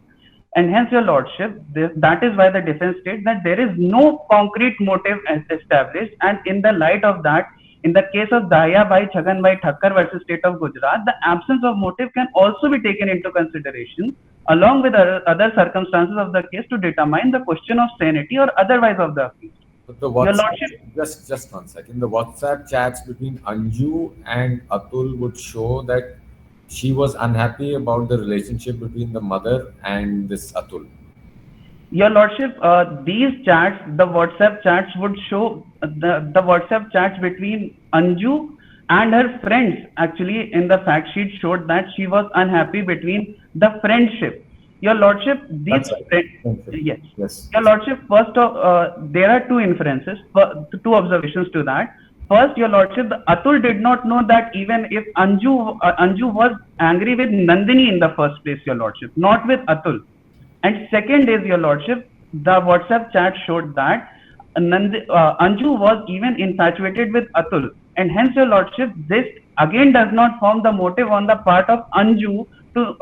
and hence Your Lordship, that is why the defense states that there is no concrete motive established, and in the light of that, in the case of Daya Bhai Chhagan Bhai Thakkar versus State of Gujarat, the absence of motive can also be taken into consideration along with other circumstances of the case to determine the question of sanity or otherwise of the accused. Your Lordship, just 1 second. The WhatsApp chats between Anju and Atul would show that she was unhappy about the relationship between the mother and this Atul. Your Lordship, these chats, the WhatsApp chats would show the WhatsApp chats between Anju and her friends. Actually, in the fact sheet showed that she was unhappy between the friendship. Your Lordship, these yes. Your Lordship, first there are two inferences, two observations to that. First, Your Lordship, Atul did not know that even if Anju was angry with Nandini in the first place, Your Lordship, not with Atul. And second is, Your Lordship, the WhatsApp chat showed that Anju was even infatuated with Atul. And hence, Your Lordship, this again does not form the motive on the part of Anju to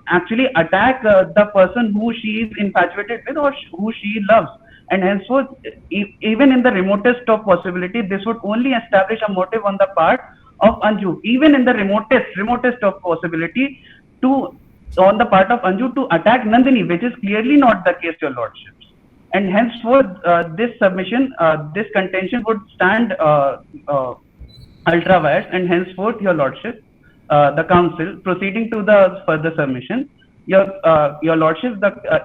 actually attack the person who she is infatuated with or who she loves. And henceforth, even in the remotest of possibility, this would only establish a motive on the part of Anju. Even in the remotest of possibility, on the part of Anju to attack Nandini, which is clearly not the case, Your Lordships. And henceforth, this submission, this contention would stand ultra vires, and henceforth, Your Lordship, the council proceeding to the further submission. Your Lordship,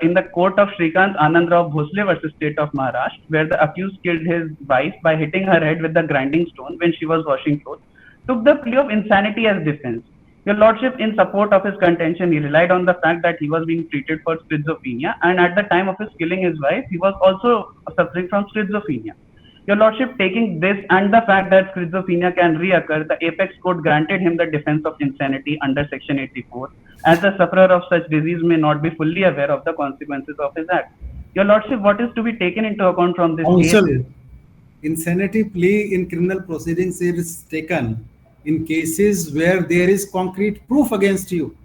in the court of Shrikant Anand Rao Bhosle versus State of Maharashtra, where the accused killed his wife by hitting her head with the grinding stone when she was washing clothes, took the plea of insanity as defense. Your Lordship, in support of his contention, he relied on the fact that he was being treated for schizophrenia, and at the time of his killing his wife, he was also suffering from schizophrenia. Your Lordship, taking this and the fact that schizophrenia can reoccur, the Apex Court granted him the defense of insanity under Section 84, as the sufferer of such disease may not be fully aware of the consequences of his act. Your Lordship, what is to be taken into account from this case? Insanity plea in criminal proceedings is taken in cases where there is concrete proof against you.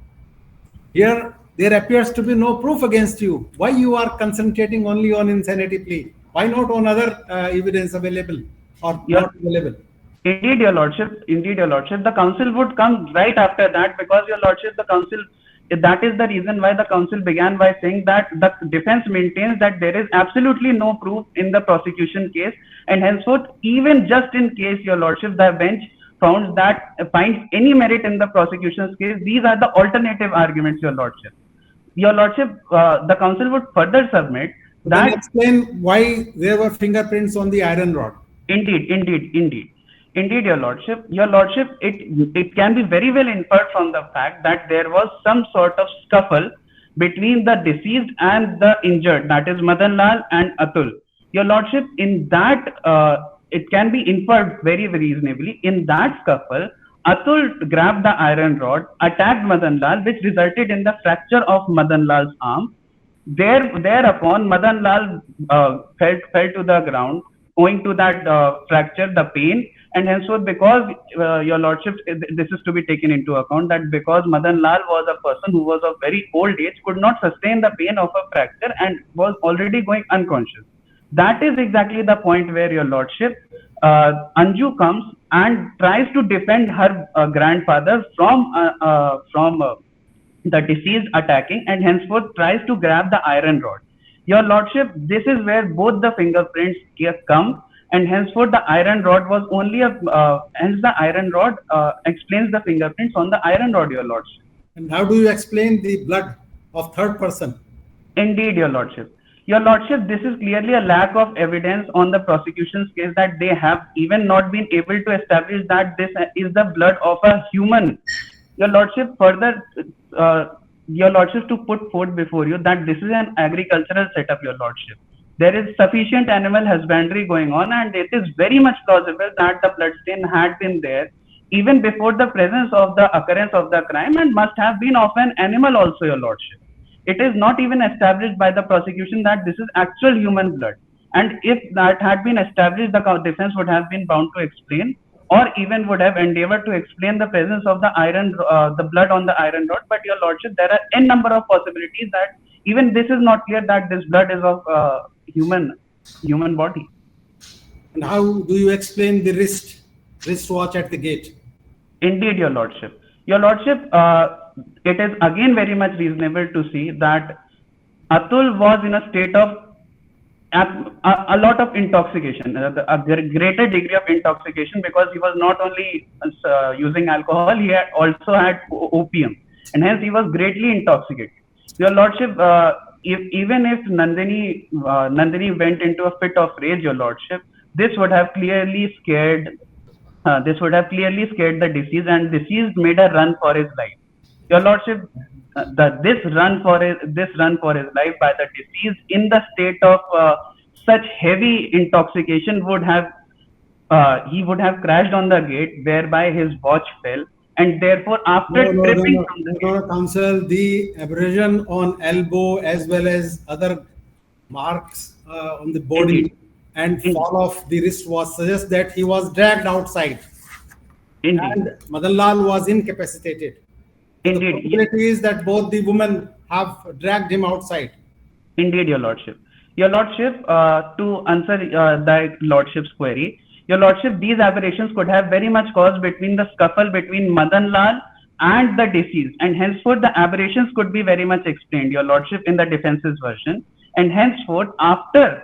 Here, there appears to be no proof against you. Why you are concentrating only on insanity plea? Why not on other evidence available or not available? Indeed, Your Lordship. Indeed, Your Lordship. The council would come right after that because, Your Lordship, the council, that is the reason why the council began by saying that the defense maintains that there is absolutely no proof in the prosecution case, and henceforth, even just in case, Your Lordship, the bench finds any merit in the prosecution's case, these are the alternative arguments, Your Lordship. Your Lordship, the council would further submit that. Explain why there were fingerprints on the iron rod. Indeed, Your Lordship. Your Lordship, it can be very well inferred from the fact that there was some sort of scuffle between the deceased and the injured, that is Madan Lal and Atul. Your Lordship, in that, it can be inferred very, very reasonably. In that scuffle, Atul grabbed the iron rod, attacked Madan Lal, which resulted in the fracture of Madan Lal's arm. Thereupon, Madan Lal fell to the ground, owing to that fracture, the pain, and henceforth, because your lordship, this is to be taken into account, that because Madan Lal was a person who was of very old age, could not sustain the pain of a fracture and was already going unconscious. That is exactly the point where your lordship, Anju comes and tries to defend her grandfather from the deceased attacking, and henceforth tries to grab the iron rod. Your lordship, this is where both the fingerprints come, and henceforth the iron rod was only hence the iron rod explains the fingerprints on the iron rod, your lordship. And how do you explain the blood of third person? Indeed, your lordship. Your lordship, this is clearly a lack of evidence on the prosecution's case, that they have even not been able to establish that this is the blood of a human. Your lordship, further, your lordship, to put forth before you that this is an agricultural setup, your lordship. There is sufficient animal husbandry going on, and it is very much plausible that the bloodstain had been there even before the presence of the occurrence of the crime, and must have been of an animal also, your lordship. It is not even established by the prosecution that this is actual human blood. And if that had been established, the defense would have been bound to explain, or even would have endeavored to explain the presence of the blood on the iron rod. But your lordship, there are n number of possibilities that even this is not clear that this blood is of human body. And how do you explain the wristwatch at the gate? Indeed, your lordship. Your lordship, it is again very much reasonable to see that Atul was in a state of a lot of intoxication, a greater degree of intoxication, because he was not only using alcohol, he also had opium, and hence he was greatly intoxicated. Your lordship, even if Nandini went into a fit of rage, your lordship, this would have clearly scared the deceased, and deceased made a run for his life. Your lordship, this run for his life by the deceased in the state of such heavy intoxication he would have crashed on the gate, whereby his watch fell, and therefore after tripping from the gate, counsel, the abrasion on elbow as well as other marks on the body and fall off the wristwatch suggests that he was dragged outside. Indeed. And Madan Lal was incapacitated. Indeed. The possibility is that both the women have dragged him outside. Indeed, your lordship. Your lordship, to answer the lordship's query, your lordship, these aberrations could have very much caused between the scuffle between Madan Lal and the deceased, and henceforth the aberrations could be very much explained, your lordship, in the defense's version. And henceforth, after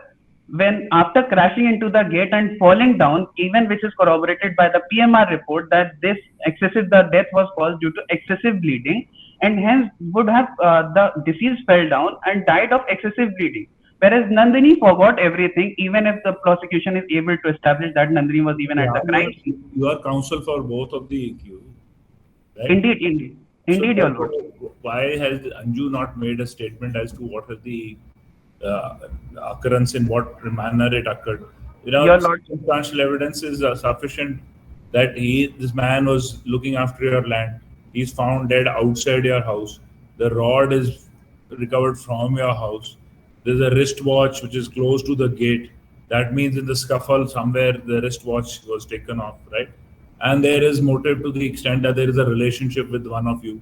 crashing into the gate and falling down, even which is corroborated by the PMR report that the death was caused due to excessive bleeding, and hence would have the deceased fell down and died of excessive bleeding. Whereas Nandini forgot everything, even if the prosecution is able to establish that Nandini was even at the crime scene. You are counsel for both of the accused, right? Indeed, your lord. Why has Anju not made a statement as to what is the occurrence, in what manner it occurred? Your lord, circumstantial evidence is sufficient that this man was looking after your land. He's found dead outside your house. The rod is recovered from your house. There's a wristwatch which is close to the gate. That means in the scuffle somewhere the wristwatch was taken off, right? And there is motive to the extent that there is a relationship with one of you.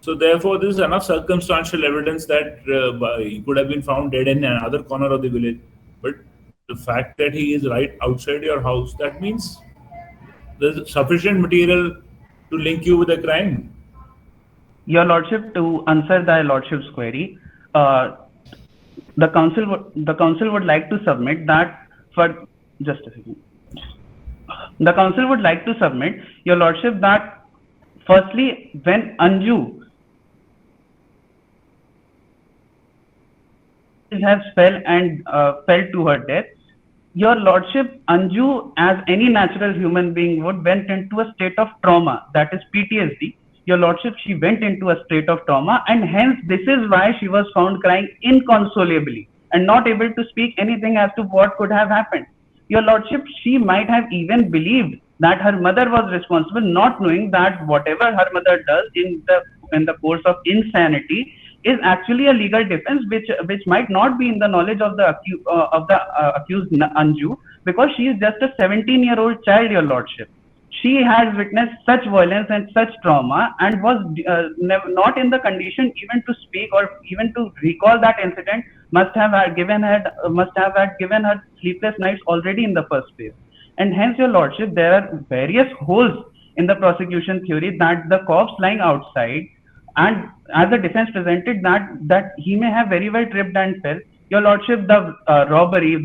So therefore, there is enough circumstantial evidence that he could have been found dead in another corner of the village. But the fact that he is right outside your house, that means there's sufficient material to link you with a crime. Your lordship, to answer thy lordship's query, the council would like to submit that for just a second. The council would like to submit, your lordship, that firstly, when Anju has fell to her death, your lordship, Anju, as any natural human being would, went into a state of trauma, that is PTSD. Your lordship, she went into a state of trauma, and hence this is why she was found crying inconsolably and not able to speak anything as to what could have happened. Your lordship, she might have even believed that her mother was responsible, not knowing that whatever her mother does in the course of insanity is actually a legal defense, which might not be in the knowledge of the accused Anju, because she is just a 17-year-old child, Your Lordship. She has witnessed such violence and such trauma, and was not in the condition even to speak or even to recall that incident. Must have given her sleepless nights already in the first place. And hence, Your Lordship, there are various holes in the prosecution theory that the corpse lying outside, and as the defense presented that he may have very well tripped and fell. Your Lordship, the robbery,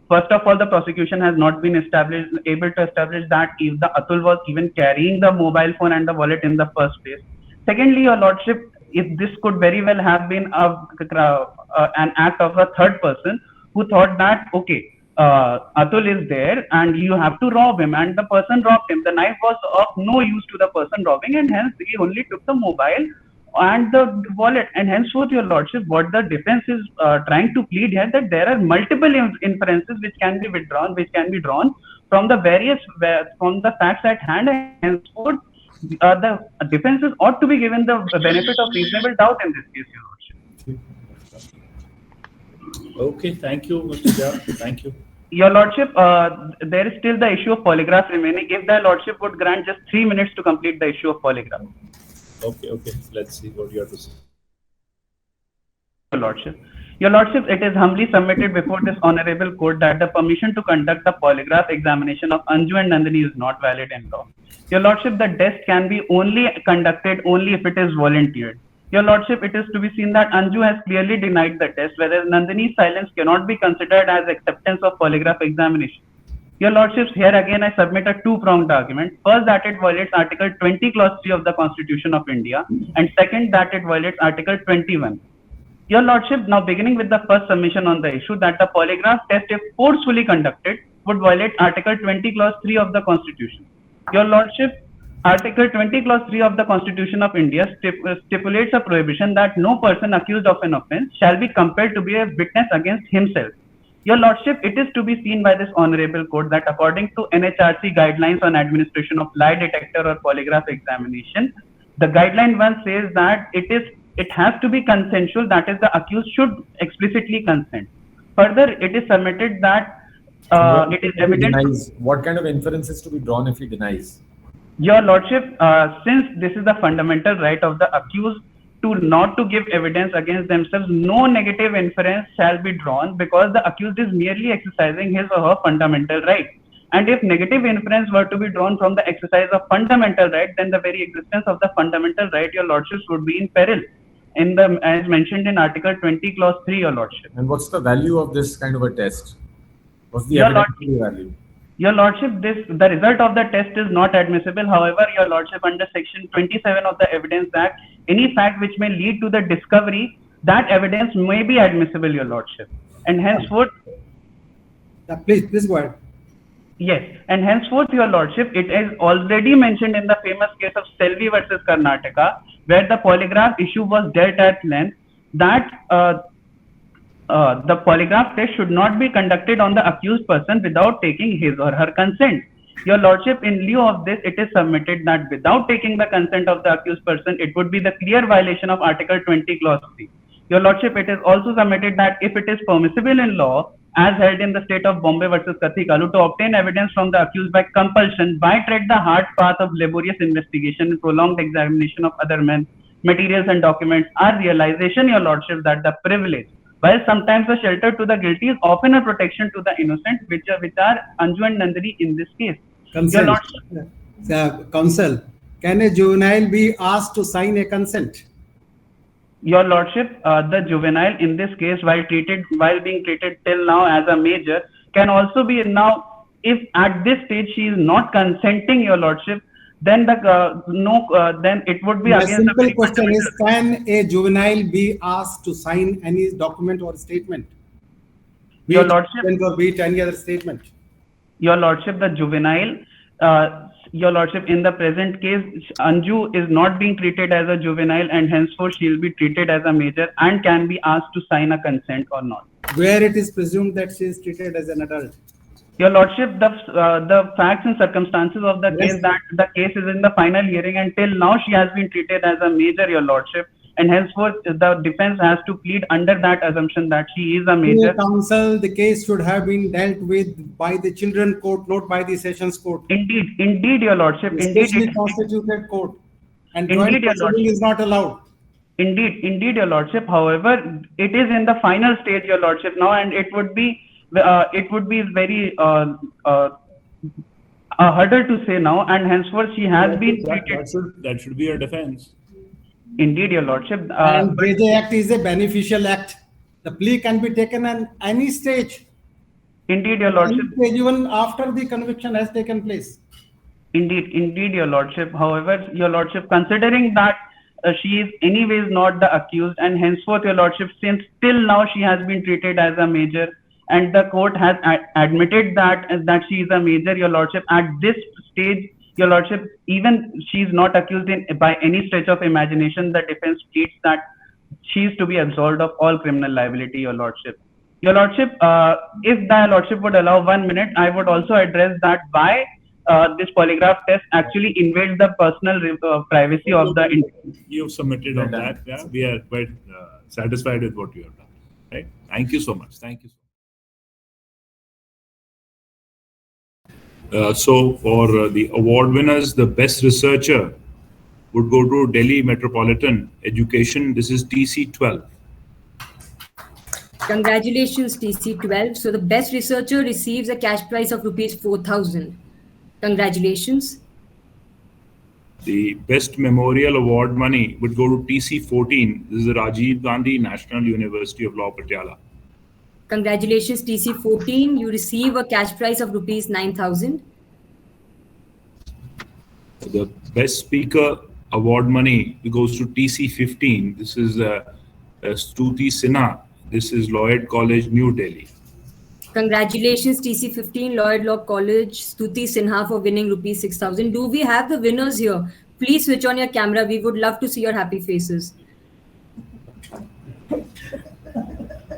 first of all, the prosecution has not been able to establish that if the Atul was even carrying the mobile phone and the wallet in the first place. Secondly, Your Lordship, if this could very well have been an act of a third person who thought that, okay, Atul is there and you have to rob him, and the person robbed him. The knife was of no use to the person robbing, and hence he only took the mobile and the wallet. And henceforth, Your Lordship, what the defense is trying to plead here, that there are multiple inferences which can be drawn from the facts at hand, and henceforth the defenses ought to be given the benefit of reasonable doubt in this case, Your Lordship. Okay, thank you, Mr. Jha. Thank you. Your Lordship, there is still the issue of polygraph remaining. If the Lordship would grant just 3 minutes to complete the issue of polygraph. Okay. Let's see what you have to say. Your Lordship, it is humbly submitted before this honorable court that the permission to conduct the polygraph examination of Anju and Nandini is not valid in law. Your Lordship, the test can be conducted only if it is volunteered. Your Lordship, it is to be seen that Anju has clearly denied the test, whereas Nandini's silence cannot be considered as acceptance of polygraph examination. Your Lordships, here again I submit a two-pronged argument. First, that it violates Article 20, Clause 3 of the Constitution of India, and second, that it violates Article 21. Your Lordship, now beginning with the first submission on the issue that the polygraph test, if forcefully conducted, would violate Article 20, Clause 3 of the Constitution. Your Lordship, Article 20, Clause 3 of the Constitution of India stipulates a prohibition that no person accused of an offence shall be compelled to be a witness against himself. Your Lordship, it is to be seen by this honorable court that according to NHRC guidelines on administration of lie detector or polygraph examination, the guideline 1 says that it has to be consensual, that is, the accused should explicitly consent. Further, it is submitted that it is evident. What kind of inferences to be drawn if he denies? Your Lordship, since this is the fundamental right of the accused not to give evidence against themselves, no negative inference shall be drawn because the accused is merely exercising his or her fundamental right. And if negative inference were to be drawn from the exercise of fundamental right, then the very existence of the fundamental right, Your Lordships, would be in peril, as mentioned in Article 20, Clause 3, Your Lordship. And what's the value of this kind of a test? What's the evidentiary value? Your Lordship, the result of the test is not admissible. However, Your Lordship, under Section 27 of the Evidence Act, any fact which may lead to the discovery, that evidence may be admissible, Your Lordship. And henceforth... Please go ahead. Yes, and henceforth, Your Lordship, it is already mentioned in the famous case of Selvi versus Karnataka, where the polygraph issue was dealt at length, that the polygraph test should not be conducted on the accused person without taking his or her consent. Your Lordship, in lieu of this, it is submitted that without taking the consent of the accused person, it would be the clear violation of Article 20, Clause 3. Your Lordship, it is also submitted that if it is permissible in law, as held in the state of Bombay versus Kathikalu, to obtain evidence from the accused by compulsion, by tread the hard path of laborious investigation and prolonged examination of other men, materials and documents, are realization, Your Lordship, that the privilege, while sometimes a shelter to the guilty, is often a protection to the innocent, which are Anju and Nandini in this case. Counsel, can a juvenile be asked to sign a consent? Your Lordship, the juvenile in this case, while being treated till now as a major, can also be now, if at this stage she is not consenting, Your Lordship, then then it would be The against simple the question is, can a juvenile be asked to sign any document or statement? Your Lordship, or be it any other statement. Your Lordship, the juvenile, Your Lordship, in the present case, Anju is not being treated as a juvenile, and henceforth she will be treated as a major and can be asked to sign a consent or not. Where it is presumed that she is treated as an adult. Your Lordship, the facts and circumstances of the Yes. case, that the case is in the final hearing, and till now she has been treated as a major, Your Lordship, and henceforth the defense has to plead under that assumption that she is a major. Counsel, the case should have been dealt with by the children court, not by the sessions court. Indeed, Your Lordship. Especially constituted court. And joint Indeed, Your proceeding is not allowed. Indeed, Your Lordship. However, it is in the final stage, Your Lordship, now, and it would be very a hurdle to say now, and henceforth she has been treated. That should be her defense. Indeed, Your Lordship. And JJ Act is a beneficial act. The plea can be taken at any stage. Indeed, Your Lordship. Even after the conviction has taken place. Indeed, Your Lordship. However, Your Lordship, considering that she is anyways not the accused, and henceforth, Your Lordship, since till now she has been treated as a major, and the court has admitted that she is a major, Your Lordship, at this stage, Your Lordship, even she is not accused by any stretch of imagination. The defense pleads that she is to be absolved of all criminal liability, Your Lordship. Your Lordship, if the Lordship would allow 1 minute, I would also address that why this polygraph test actually invades the personal privacy of the individual. You've submitted on that. Yeah, we are quite satisfied with what you have done. Right? Thank you so much. Thank you. So for the award winners, the best researcher would go to Delhi Metropolitan Education. This is TC12. Congratulations, TC12. So the best researcher receives a cash prize of rupees 4,000. Congratulations. The best memorial award money would go to TC14. This is the Rajiv Gandhi National University of Law, Patiala. Congratulations, TC14. You receive a cash prize of rupees 9,000. The best speaker award money goes to TC15. This is Stuti Sinha. This is Lloyd College, New Delhi. Congratulations, TC15, Lloyd Law College, Stuti Sinha, for winning rupees 6,000. Do we have the winners here? Please switch on your camera. We would love to see your happy faces.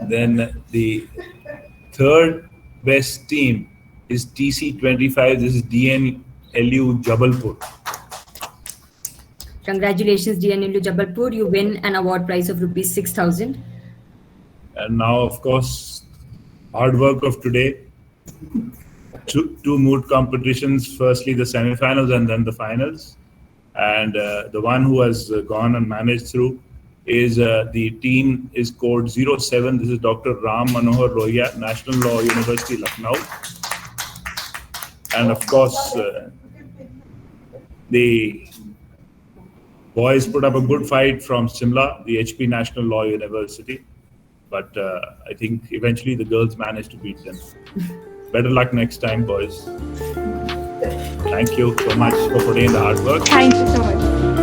Then the third best team is TC25. This is DNLU Jabalpur. Congratulations, DNLU Jabalpur. You win an award prize of rupees 6,000. And now, of course, hard work of today. Two moot competitions. Firstly, the semi-finals and then the finals. And the one who has gone and managed through is the team is code 07. This is Dr. Ram Manohar Rohia, National Law University, Lucknow. And of course, the boys put up a good fight from Simla, the HP National Law University. But I think eventually the girls managed to beat them. Better luck next time, boys. Thank you so much for putting in the hard work. Thank you so much.